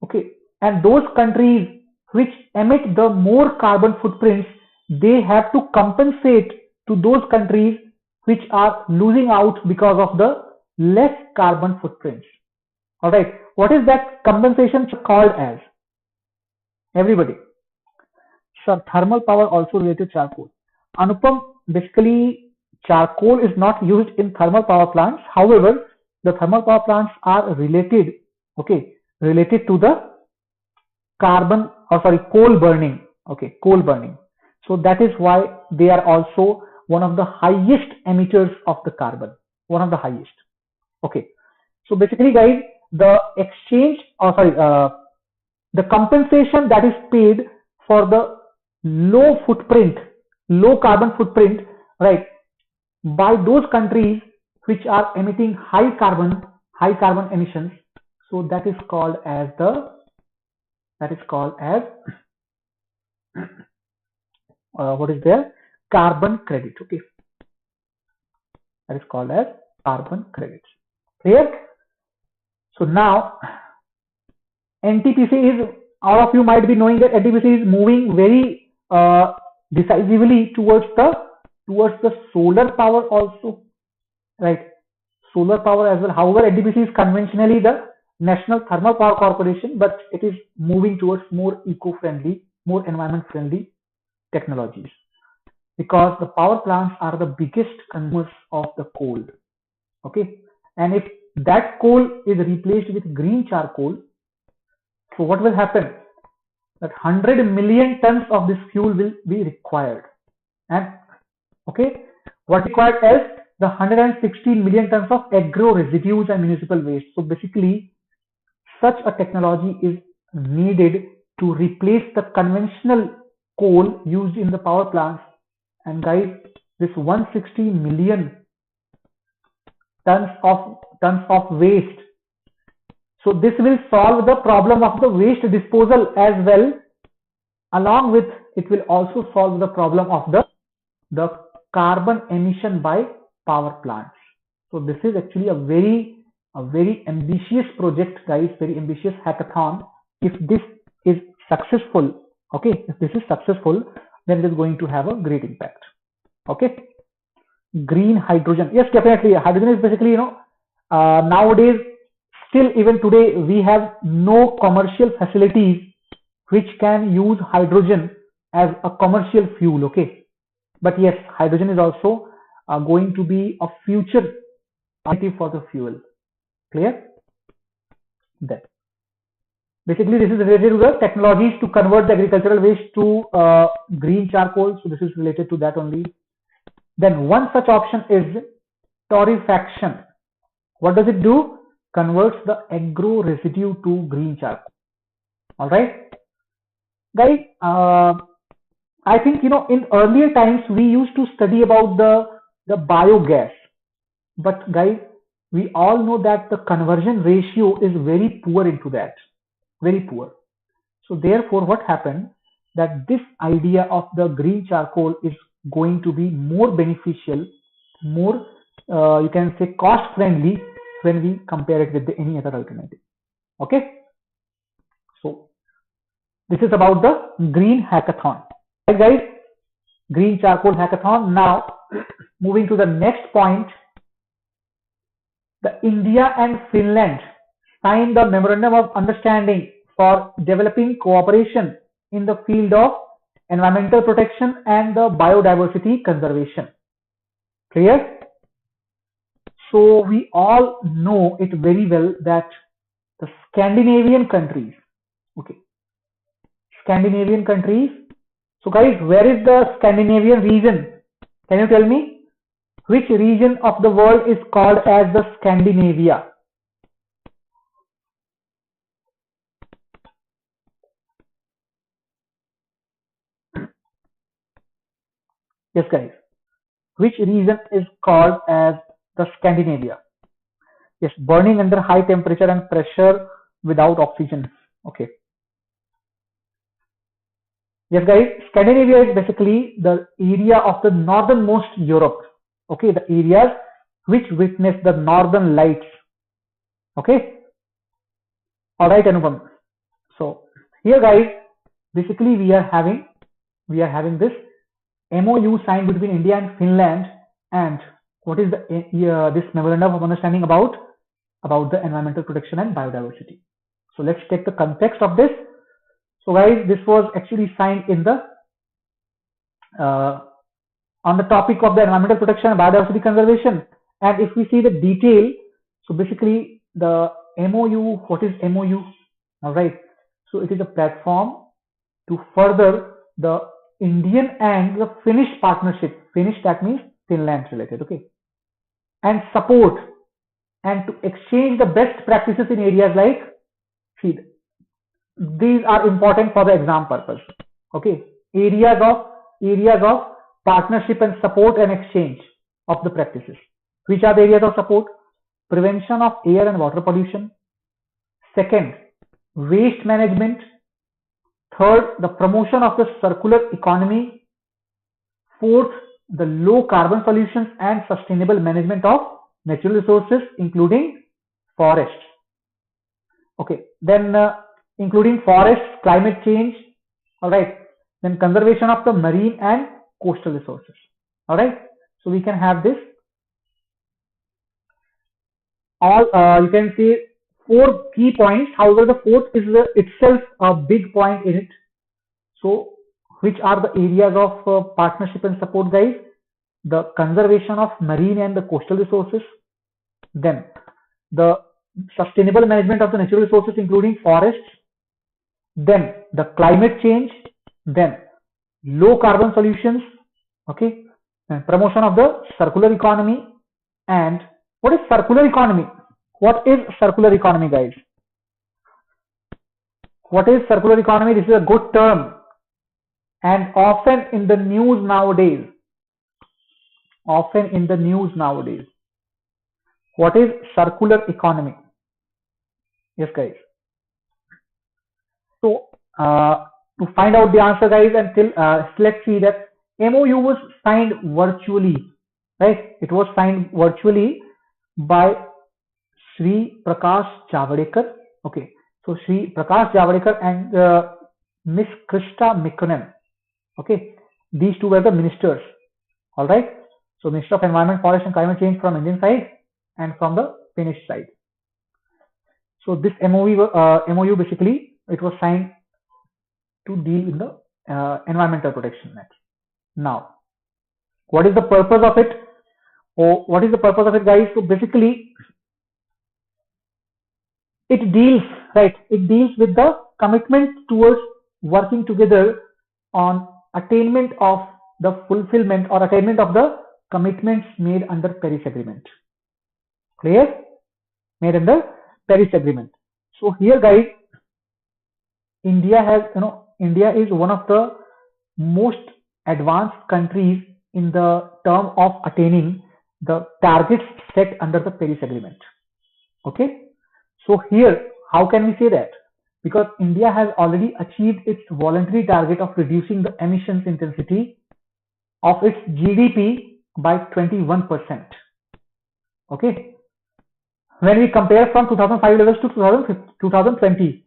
okay, and those countries which emit the more carbon footprints, they have to compensate to those countries which are losing out because of the less carbon footprints. All right, what is that compensation called as? Everybody. Sir, thermal power also related to charcoal. Anupam, basically charcoal is not used in thermal power plants. However, the thermal power plants are related, okay, related to the carbon or sorry, coal burning, okay, coal burning. So that is why they are also one of the highest emitters of the carbon, one of the highest. Okay, so basically, guys, the exchange or sorry, the compensation that is paid for the low footprint, low carbon footprint, right, by those countries which are emitting high carbon emissions. So that is called as what is there? Carbon credit. Okay, that is called as carbon credits. Clear? So now NTPC is, all of you might be knowing that NTPC is moving very decisively towards the solar power also, right? Solar power as well. However, NTPC is conventionally the National Thermal Power Corporation, but it is moving towards more eco-friendly, more environment-friendly technologies, because the power plants are the biggest consumers of the coal. Okay, and if that coal is replaced with green charcoal, so what will happen? That 100 million tons of this fuel will be required. And okay, what required is the 116 million tons of agro residues and municipal waste. So basically, such a technology is needed to replace the conventional coal used in the power plants. And guys, this 160 million tons of waste. So this will solve the problem of the waste disposal as well. Along with it will also solve the problem of the carbon emission by power plants. So this is actually a very ambitious project, guys, very ambitious hackathon. If this is successful, okay, if this is successful, then it is going to have a great impact. Okay, green hydrogen, yes, definitely. Hydrogen is basically, nowadays, still even today, we have no commercial facilities which can use hydrogen as a commercial fuel. Okay, but yes, hydrogen is also going to be a future alternative for the fuel. Clear? That basically this is related to the technologies to convert the agricultural waste to green charcoal. So this is related to that only. Then one such option is torrefaction. What does it do? Converts the agro residue to green charcoal. All right, guys. I think in earlier times we used to study about the biogas, but guys, we all know that the conversion ratio is very poor into that, very poor. So therefore, what happened, that this idea of the green charcoal is going to be more beneficial, more you can say cost friendly when we compare it with any other alternative. Okay, so this is about the green hackathon. Right, guys, green charcoal hackathon. Now moving to the next point, the India and Finland signed the memorandum of understanding for developing cooperation in the field of environmental protection and the biodiversity conservation. Clear? So we all know it very well that the Scandinavian countries, okay, Scandinavian countries. So guys, where is the Scandinavian region? Can you tell me which region of the world is called as the Scandinavia? Yes, guys. Which region is called as the Scandinavia? Yes, burning under high temperature and pressure without oxygen. Okay. Yes, guys, Scandinavia is basically the area of the northernmost Europe. Okay, the areas which witness the northern lights. Okay. All right, Anupam. So here, guys, basically we are having this MOU signed between India and Finland, and what is the this memorandum of understanding about the environmental protection and biodiversity. So let's take the context of this. So guys, this was actually signed in the on the topic of the environmental protection and biodiversity conservation. And if we see the detail, so basically the MOU, what is MOU? All right, so it is a platform to further the Indian and the Finnish partnership. Finnish, that means Finland related, okay, and support and to exchange the best practices in areas like feed. These are important for the exam purpose. Okay, areas of partnership and support and exchange of the practices. Which are the areas of support? Prevention of air and water pollution. Second, waste management. Third, the promotion of the circular economy. Fourth, the low carbon solutions and sustainable management of natural resources, including forests. Okay, then including forests, climate change. All right, then conservation of the marine and coastal resources. All right, so we can have this all you can say 4 key points. However, the fourth is itself a big point in it. So which are the areas of partnership and support, guys? The conservation of marine and the coastal resources, then the sustainable management of the natural resources including forests, then the climate change, then low carbon solutions, okay, and promotion of the circular economy. And what is circular economy? What is circular economy, guys? What is circular economy? This is a good term and often in the news nowadays. Often in the news nowadays. What is circular economy? Yes, guys. So to find out the answer, guys, and let's see that MOU was signed virtually, right? It was signed virtually by Sri Prakash Javadekar. Okay, so Sri Prakash Javadekar and Miss Krista Mikkonen. Okay, these two were the ministers. All right, so Minister of Environment, Forest and Climate Change from Indian side and from the Finnish side. So this MOU basically it was signed to deal with the environmental protection net. Now, what is the purpose of it? Or what is the purpose of it, guys? So basically, it deals with the commitment towards working together on attainment of the fulfillment or attainment of the commitments made under Paris Agreement. Clear? Made under Paris Agreement. So here, guys, India is one of the most advanced countries in the term of attaining the targets set under the Paris Agreement. Okay, so here how can we say that? Because India has already achieved its voluntary target of reducing the emissions intensity of its GDP by 21%. Okay, when we compare from 2005 levels to 2020,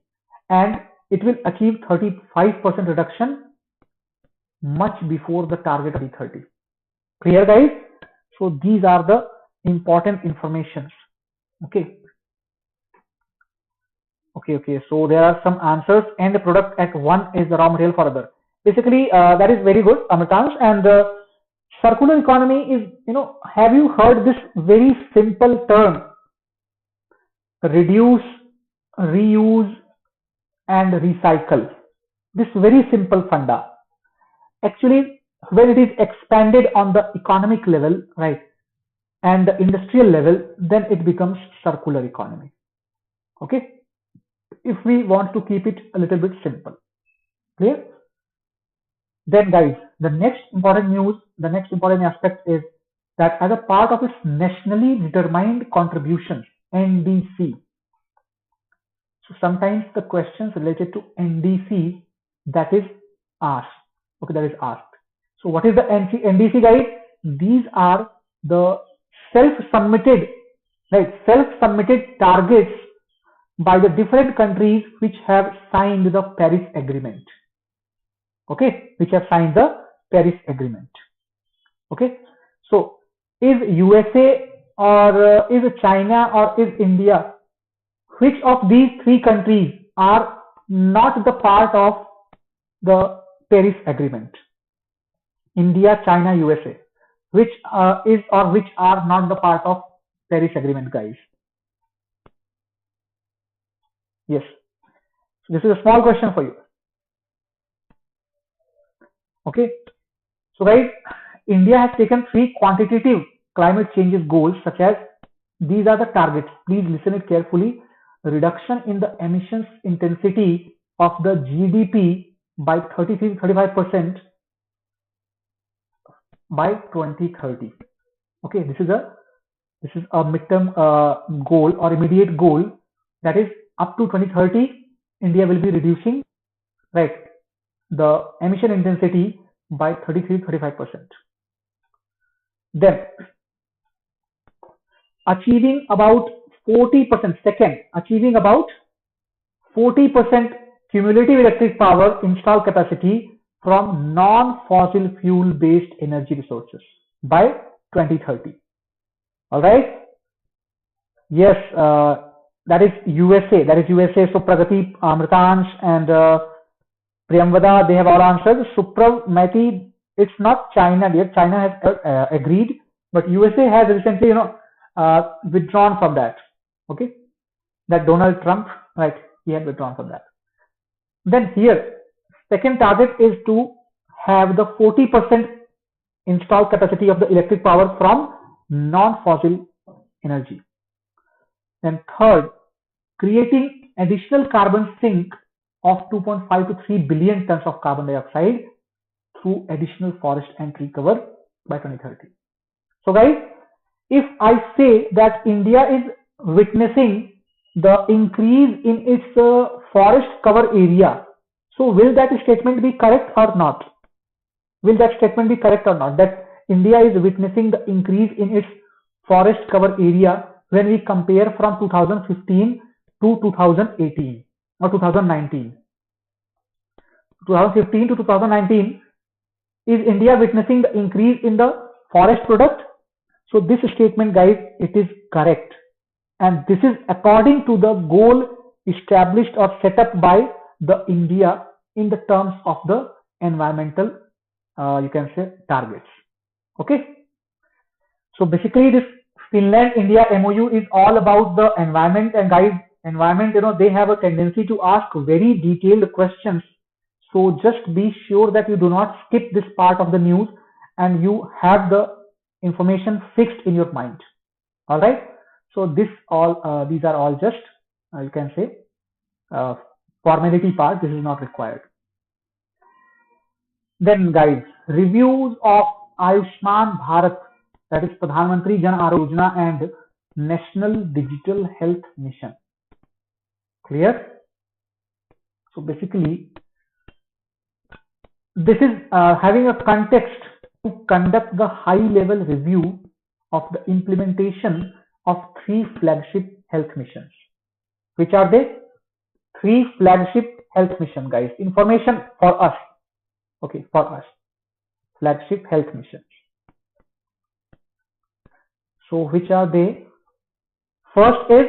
and it will achieve 35% reduction much before the target of 2030. Clear, guys? So these are the important informations. Okay. So there are some answers. And the product at one is the raw material for other. Basically, that is very good, Amitans. And the circular economy is, have you heard this very simple term? Reduce, reuse, and recycle. This very simple funda. Actually, when it is expanded on the economic level, right, and the industrial level, then it becomes circular economy. Okay, if we want to keep it a little bit simple. Clear? Then, guys, the next important aspect is that as a part of its nationally determined contributions, NDC. So sometimes the questions related to NDC that is asked. Okay, that is asked. So what is the NDC, guys? These are the self-submitted, right? Self-submitted targets by the different countries which have signed the Paris Agreement. Okay, which have signed the Paris Agreement. Okay, so is USA or is China or is India? Which of these three countries are not the part of the Paris Agreement? India, China, USA. Which is or which are not the part of Paris Agreement, guys? Yes. So this is a small question for you. Okay. So guys, India has taken 3 quantitative climate changes goals, such as these are the targets. Please listen it carefully. Reduction in the emissions intensity of the GDP by 33-35% by 2030. Okay, this is a midterm goal or immediate goal, that is up to 2030 India will be reducing, right, the emission intensity by 33-35%. Then achieving about 40%, second, achieving about 40% cumulative electric power installed capacity from non-fossil fuel based energy resources by 2030. All right. Yes, that is USA. That is USA. So Pragati, Amritansh, and Priyamvada, they have all answered. Suprav, Mati, it's not China yet. China has agreed, but USA has recently, withdrawn from that. Okay, that Donald Trump, right? He had withdrawn from that. Then here, second target is to have the 40% installed capacity of the electric power from non-fossil energy. And third, creating additional carbon sink of 2.5 to 3 billion tons of carbon dioxide through additional forest and tree cover by 2030. So guys, if I say that India is witnessing the increase in its forest cover area, so will that statement be correct or not? Will that statement be correct or not? That India is witnessing the increase in its forest cover area when we compare from 2015 to 2018 or 2019. 2015 to 2019, is India witnessing the increase in the forest product? So this statement, guys, it is correct. And this is according to the goal established or set up by the India in the terms of the environmental, you can say, targets. Okay. So basically this Finland-India MOU is all about the environment, and guys, environment, they have a tendency to ask very detailed questions. So just be sure that you do not skip this part of the news and you have the information fixed in your mind. All right. So these are all just, you can say, formality part. This is not required. Then guys, reviews of Ayushman Bharat, that is Pradhan Mantri Jan Arogya Yojana and National Digital Health Mission. Clear? So basically, this is having a context to conduct the high-level review of the implementation of 3 flagship health missions. Which are they? 3 flagship health mission, guys. Information for us. Okay, for us. Flagship health missions. So which are they? First is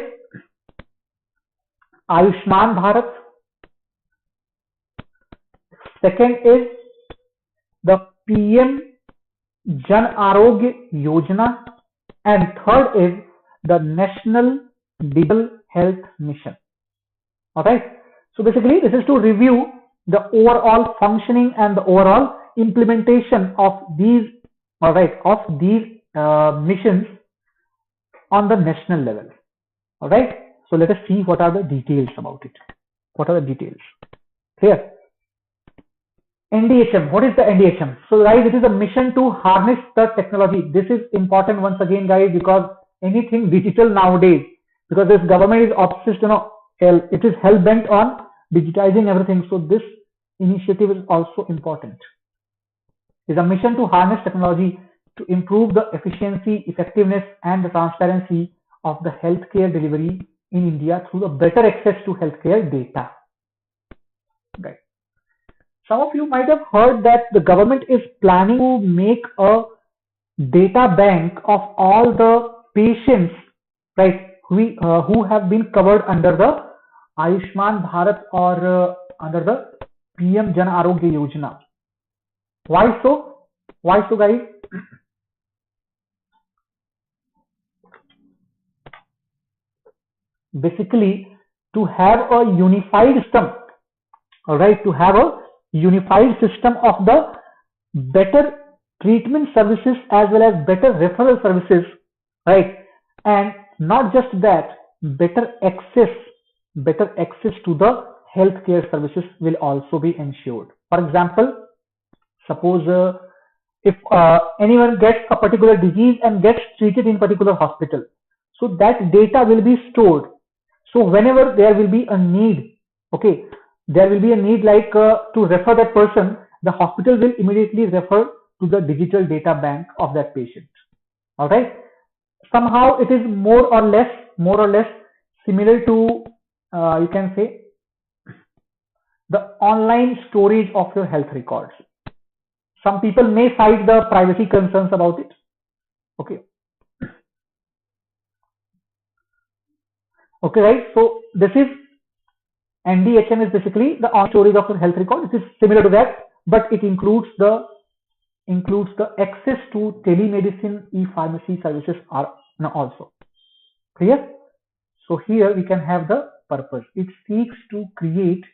Ayushman Bharat. Second is the PM Jan Arogya Yojana, and third is the National Digital Health Mission. Alright, so basically this is to review the overall functioning and the overall implementation of these, missions on the national level. Alright, so let us see what are the details about it. What are the details? Here. NDHM. What is the NDHM? So guys, it is a mission to harness the technology. This is important once again, guys, because anything digital nowadays, because this government is obsessed, it is hell bent on digitizing everything. So this initiative is also important. It's a mission to harness technology to improve the efficiency, effectiveness, and the transparency of the healthcare delivery in India through the better access to healthcare data. Right. Some of you might have heard that the government is planning to make a data bank of all the patients, right, who have been covered under the Ayushman Bharat or under the PM Jan Arogya Yojana. Why so? Why so, guys? Basically, to have a unified system, all right, to have a unified system of the better treatment services as well as better referral services, right, and not just that, better access to the healthcare services will also be ensured. For example, suppose if anyone gets a particular disease and gets treated in particular hospital, so that data will be stored. So whenever there will be a need, okay, there will be a need like to refer that person, the hospital will immediately refer to the digital data bank of that patient. All right. Somehow it is more or less similar to you can say the online storage of your health records. Some people may cite the privacy concerns about it. Okay. Okay, right. So this is NDHM is basically the online storage of your health record. It is similar to that, but it includes the access to telemedicine, e-pharmacy services are also. Clear? So here we can have the purpose. It seeks to create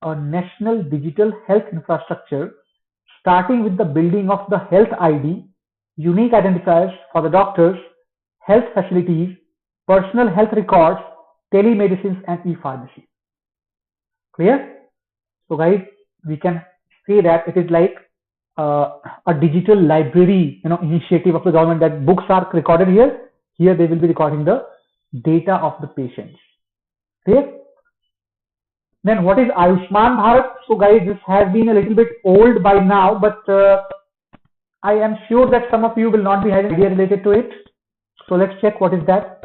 a national digital health infrastructure, starting with the building of the health ID, unique identifiers for the doctors, health facilities, personal health records, telemedicines, and e-pharmacy. Clear? So guys, we can say that it is like a digital library, initiative of the government, that books are recorded here. Here they will be recording the data of the patients. Clear? Then what is Ayushman Bharat? So guys, this has been a little bit old by now, but I am sure that some of you will not be having idea related to it. So let's check what is that.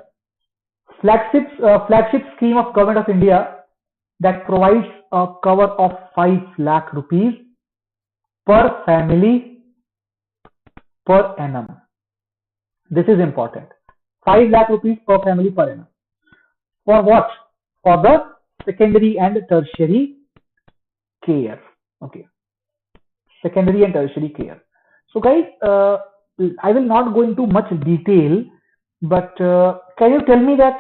Flagship scheme of Government of India that provides a cover of 5 lakh rupees per family per annum. This is important. 5 lakh rupees per family per annum. For what? For the secondary and tertiary care. Okay. Secondary and tertiary care. So guys, I will not go into much detail, but can you tell me that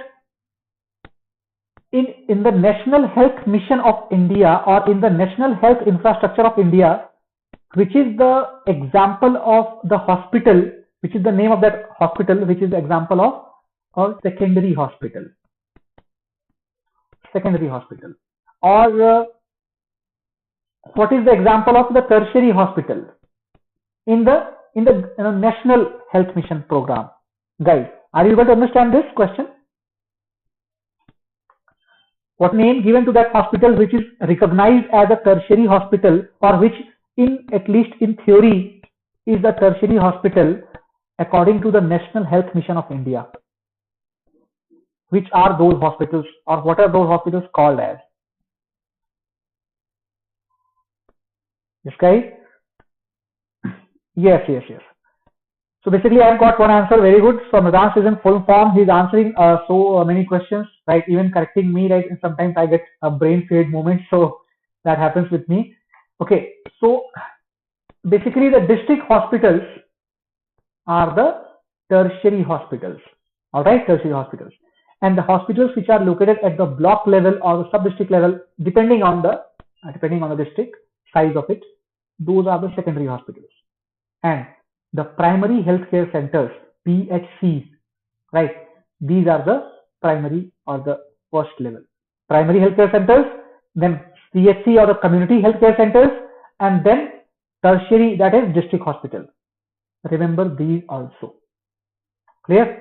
in the National Health Mission of India or in the National Health Infrastructure of India, which is the example of the hospital, which is the name of that hospital, which is the example of a secondary hospital. Secondary hospital. Or what is the example of the tertiary hospital in the National Health Mission program? Guys, are you able to understand this question? What name given to that hospital which is recognized as a tertiary hospital, or which at least in theory is the tertiary hospital according to the National Health Mission of India? Which are those hospitals, or what are those hospitals called as? Yes, guys? Yes. So basically I've got one answer. Very good. So Nadansh is in full form. He's answering so many questions, right? Even correcting me, right? And sometimes I get a brain fade moment. So that happens with me. Okay. So basically the district hospitals are the tertiary hospitals. All right. Tertiary hospitals. And the hospitals which are located at the block level or the sub-district level, depending on the district size of it, those are the secondary hospitals. And the primary healthcare centers, PHCs, right? These are the primary or the first level. Primary healthcare centers, then CHC or the community healthcare centers, and then tertiary, that is district hospital. Remember these also. Clear?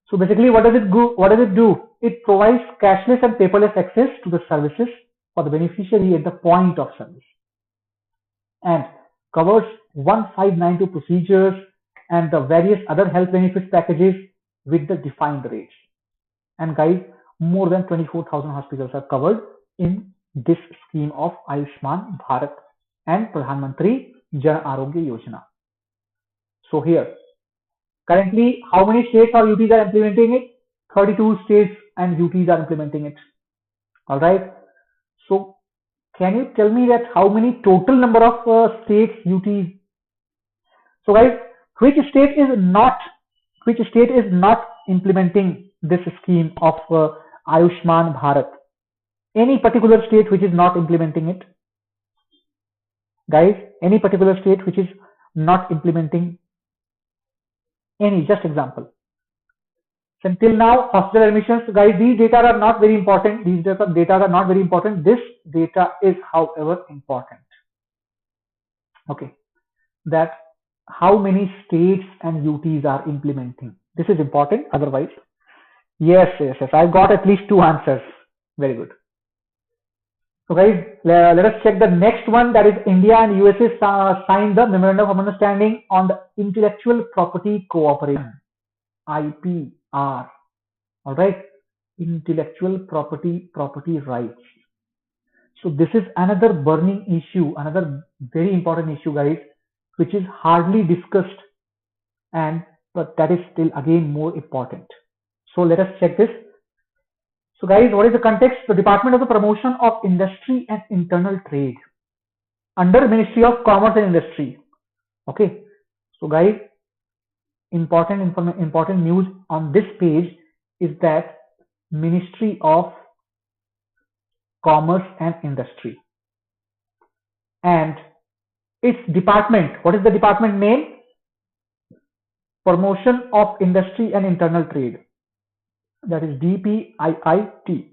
So basically, what does it do? It provides cashless and paperless access to the services for the beneficiary at the point of service, and covers 1592 procedures and the various other health benefits packages with the defined rates. And guys, more than 24,000 hospitals are covered in this scheme of Ayushman Bharat and Pradhan Mantri Jan Arogya Yojana. So here, currently, how many states or UTs are implementing it? 32 states and UTs are implementing it. All right. So can you tell me that how many total number of states, UTs? So guys, which state is not implementing this scheme of Ayushman Bharat? Any particular state which is not implementing it? Guys, any particular state which is not implementing? Any, just example. So until now, hospital admissions, guys, these data are not very important. These data are not very important. This data is, however, important. Okay, that how many states and UTs are implementing. This is important. Otherwise, yes. I got at least 2 answers. Very good. So guys, let us check the next one. That is India and USA signed the Memorandum of Understanding on the Intellectual Property Cooperation, IPR. All right, intellectual property rights. So this is another burning issue, another very important issue, guys, which is hardly discussed, but that is still again more important. So let us check this. So guys, what is the context? The Department of the Promotion of Industry and Internal Trade under Ministry of Commerce and Industry. Okay. So guys, important news on this page is that Ministry of Commerce and Industry and its department. What is the department name? Promotion of Industry and Internal Trade. That is DPIIT.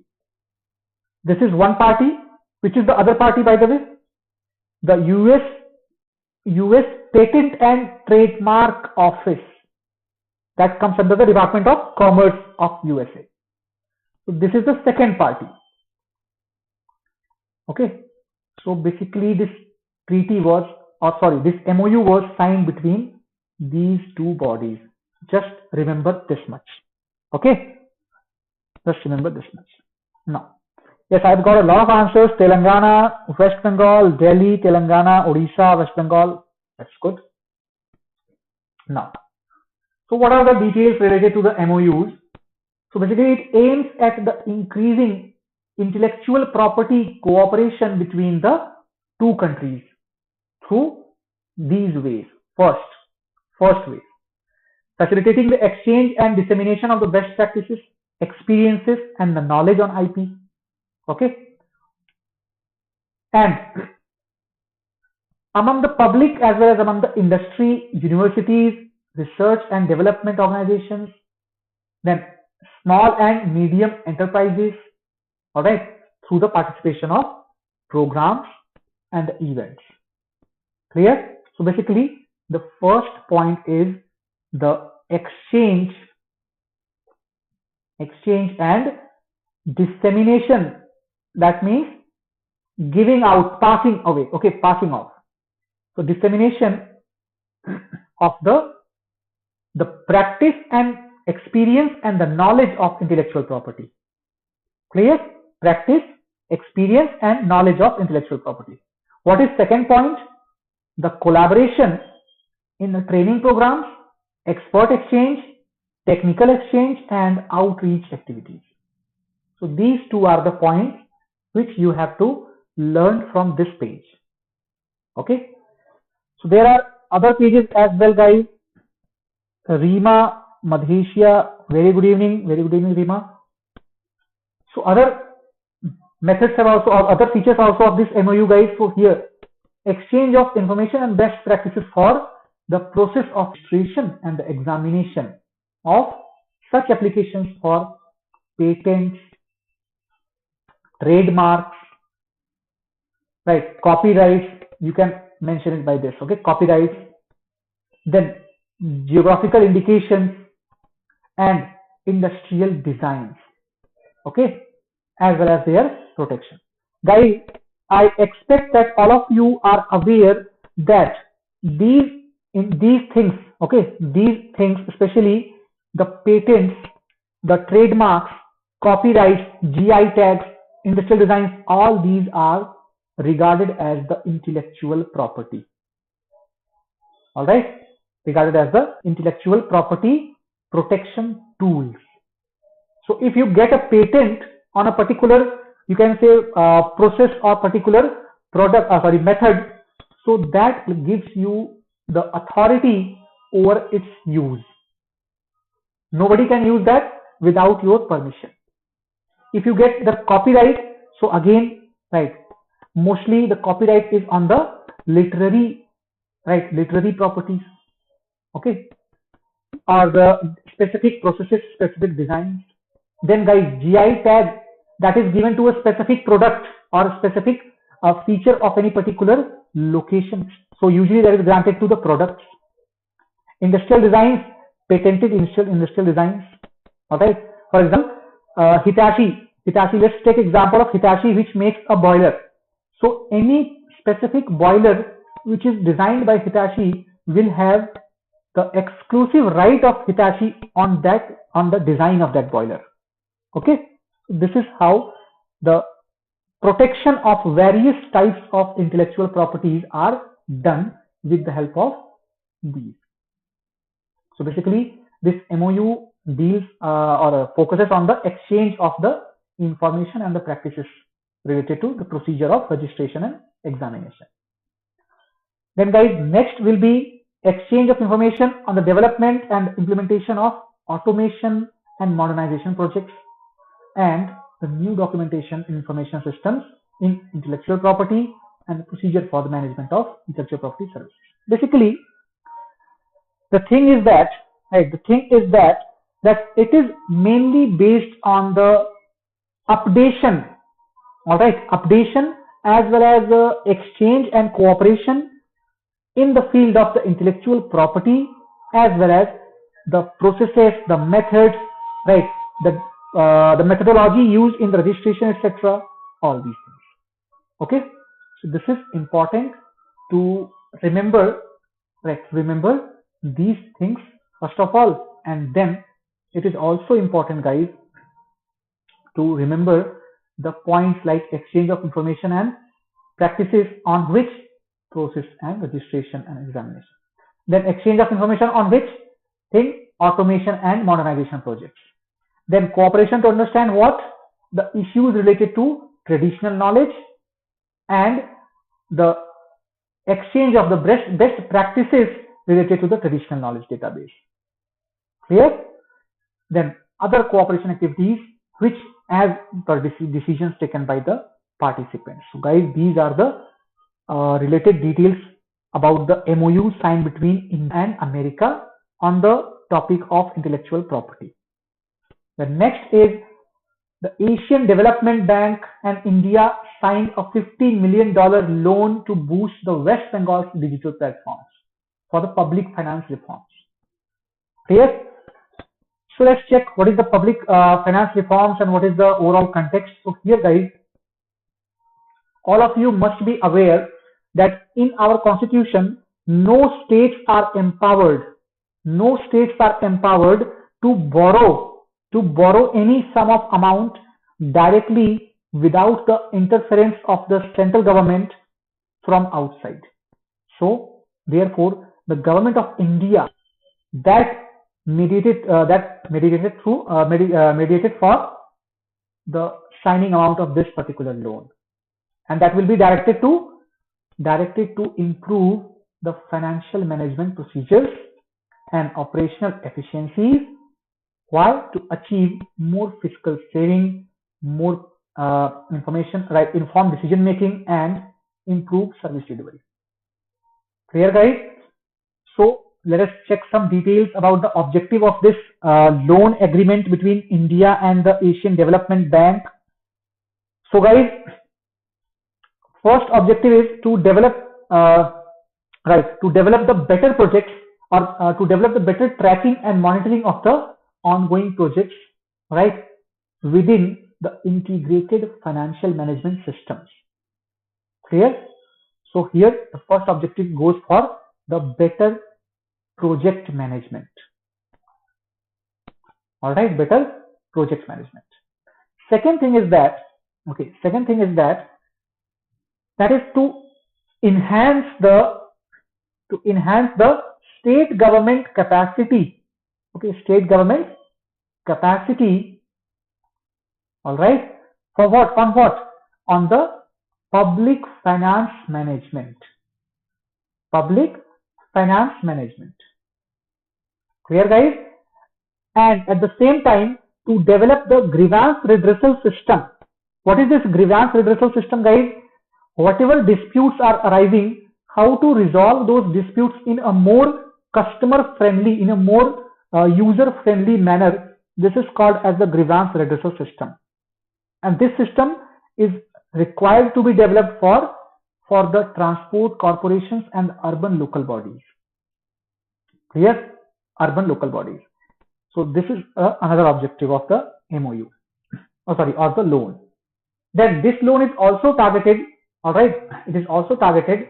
This is one party. Which is the other party, by the way? The US Patent and Trademark Office. That comes under the Department of Commerce of USA. So this is the second party. Okay. So basically this treaty was, this MOU was signed between these two bodies. Just remember this much. Okay. Just remember this much. Now, yes, I've got a lot of answers. Telangana, West Bengal, Delhi, Telangana, Odisha, West Bengal. That's good. Now, so what are the details related to the MOUs? So basically it aims at the increasing intellectual property cooperation between the two countries through these ways. First way, facilitating the exchange and dissemination of the best practices, experiences and the knowledge on IP. Okay. And among the public as well as among the industry, universities, research and development organizations, then small and medium enterprises, all right, through the participation of programs and events. Clear? So basically the first point is the exchange and dissemination. That means giving out, passing away, okay, passing off. So dissemination of the practice and experience and the knowledge of intellectual property. Clear? Practice, experience and knowledge of intellectual property. What is second point? The collaboration in the training programs, expert exchange, technical exchange and outreach activities. So these two are the points which you have to learn from this page. Okay. So there are other pages as well, guys. Rima Madhesha, very good evening. Very good evening, Rima. So other methods have also, other features also of this MOU, guys. So here, exchange of information and best practices for the process of registration and the examination of such applications for patents, trademarks, right, copyrights, you can mention it by this, okay, copyrights, then geographical indications and industrial designs, okay, as well as their protection. Guys, I expect that all of you are aware that these things, okay, these things, especially the patents, the trademarks, copyrights, GI tags, industrial designs, all these are regarded as the intellectual property. All right, regarded as the intellectual property protection tools. So if you get a patent on a particular, you can say process or particular product, method, so that gives you the authority over its use. Nobody can use that without your permission. If you get the copyright, so again, right, mostly the copyright is on the literary, right, literary properties, okay, or the specific processes, specific designs. Then guys, GI tag, that is given to a specific product or a specific feature of any particular location. So usually that is granted to the products. Industrial designs, patented industrial designs. Okay, for example, Hitachi, let's take example of Hitachi, which makes a boiler. So any specific boiler which is designed by Hitachi will have the exclusive right of Hitachi on the design of that boiler. Okay, this is how the protection of various types of intellectual properties are done with the help of these. So basically, this MOU deals or focuses on the exchange of the information and the practices related to the procedure of registration and examination. Then guys, next will be exchange of information on the development and implementation of automation and modernization projects, and the new documentation information systems in intellectual property and the procedure for the management of intellectual property services. Basically, the thing is that, right, that it is mainly based on the updation, all right, updation as well as exchange and cooperation in the field of the intellectual property, as well as the processes, the methods, right, the methodology used in the registration, etc., all these things. Okay, so this is important to remember, right, remember these things first of all, and then it is also important, guys, to remember the points like exchange of information and practices on which process and registration and examination. Then exchange of information on which thing, automation and modernization projects. Then cooperation to understand what the issues related to traditional knowledge, and the exchange of the best practices related to the traditional knowledge database. Clear? Then other cooperation activities which as per decisions taken by the participants. So guys, these are the related details about the MOU signed between India and America on the topic of intellectual property. The next is the Asian Development Bank and India signed a $50 million loan to boost the West Bengal's digital platforms for the public finance reforms. Clear? So let's check what is the public finance reforms and what is the overall context. So here, guys, all of you must be aware that in our constitution, no states are empowered to borrow any sum of amount directly without the interference of the central government from outside. So therefore, the government of India that mediated for the signing amount of this particular loan, and that will be directed to improve the financial management procedures and operational efficiencies, while to achieve more fiscal saving, more informed decision making, and improve service delivery. Clear, guys? So let us check some details about the objective of this loan agreement between India and the Asian Development Bank. So guys, first objective is to develop the better projects, or to develop the better tracking and monitoring of the ongoing projects, right, within the integrated financial management systems. Clear? So here the first objective goes for the better project management. All right, better project management. Second thing is that, that is to enhance the state government capacity. Okay, state government capacity. All right, for what? On what? On the public finance management. Public finance management. Clear, guys? And at the same time, to develop the grievance redressal system. What is this grievance redressal system, guys? Whatever disputes are arising, how to resolve those disputes in a more customer friendly, in a more user friendly manner. This is called as the grievance redressal system. And this system is required to be developed for the transport corporations and urban local bodies. Clear? Urban local bodies. So this is another objective of the MOU. Of the loan. Then this loan is also targeted, all right, it is also targeted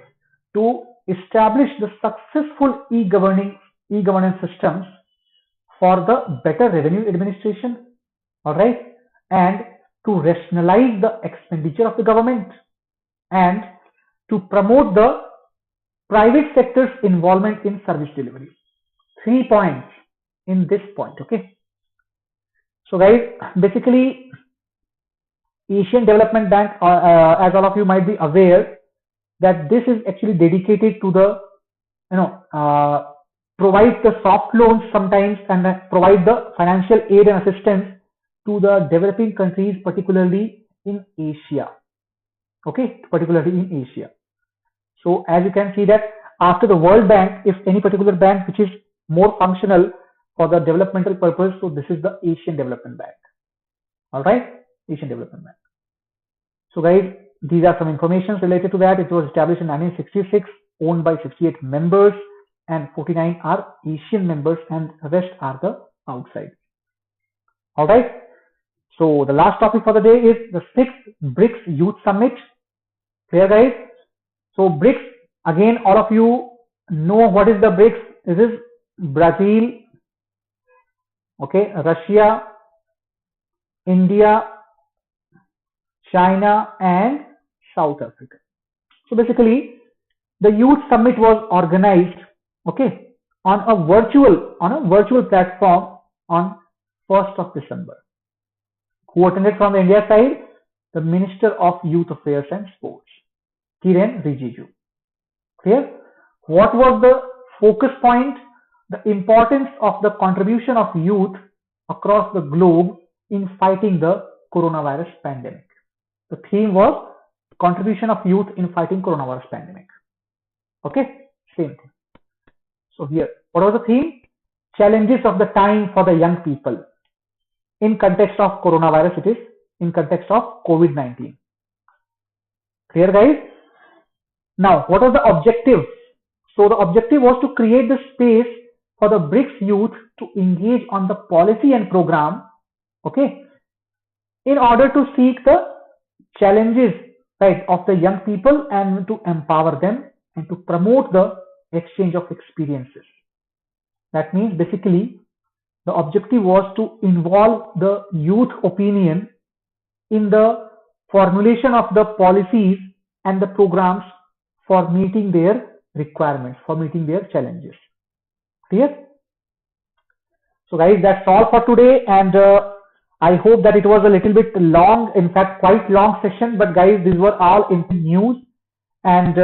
to establish the successful e-governance systems for the better revenue administration, all right, and to rationalize the expenditure of the government and to promote the private sector's involvement in service delivery. 3 points in this point, okay. So guys, basically Asian Development Bank, as all of you might be aware, that this is actually dedicated to the, provide the soft loans sometimes and provide the financial aid and assistance to the developing countries, particularly in Asia. Okay, particularly in Asia. So as you can see that after the World Bank, if any particular bank which is more functional for the developmental purpose, so this is the Asian Development Bank. All right, Asian Development Bank. So guys, these are some information related to that. It was established in 1966, owned by 68 members, and 49 are Asian members, and the rest are the outside. All right. So the last topic for the day is the 6th BRICS Youth Summit. Clear, guys? So BRICS, again, all of you know what is the BRICS. This is Brazil, okay, Russia, India, China, and South Africa. So basically, the Youth Summit was organized, okay, on a virtual platform on 1st of December. Who attended from the India side? The Minister of Youth Affairs and Sports, Kiren Rijiju. Clear? What was the focus point? The importance of the contribution of youth across the globe in fighting the coronavirus pandemic. The theme was contribution of youth in fighting coronavirus pandemic. Okay, same thing. So here, what was the theme? Challenges of the time for the young people. In context of coronavirus, it is in context of COVID-19. Clear, guys? Now, what was the objective? So the objective was to create the space for the BRICS youth to engage on the policy and program, okay, in order to seek the challenges, right, of the young people and to empower them and to promote the exchange of experiences. That means basically the objective was to involve the youth opinion in the formulation of the policies and the programs for meeting their requirements, for meeting their challenges. Clear? So guys, that's all for today, and I hope that it was a little bit long, in fact quite long session, but guys, these were all in news, and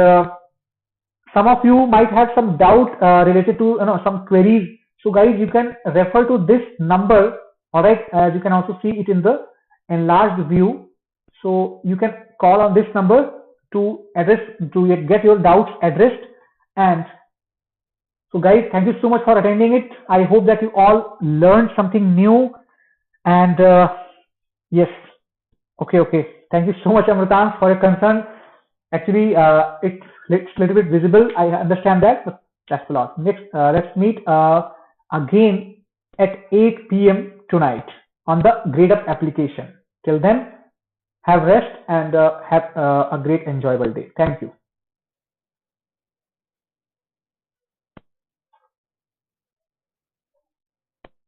some of you might have some doubt related to some queries. So guys, you can refer to this number, all right, as you can also see it in the enlarged view. So you can call on this number to get your doubts addressed. And so guys, thank you so much for attending it. I hope that you all learned something new. And yes, okay. Thank you so much, Amritan, for your concern. Actually, it's a little bit visible. I understand that, but that's a lot. Next, let's meet again at 8 p.m. tonight on the Gradeup application. Till then, have rest and have a great enjoyable day. Thank you.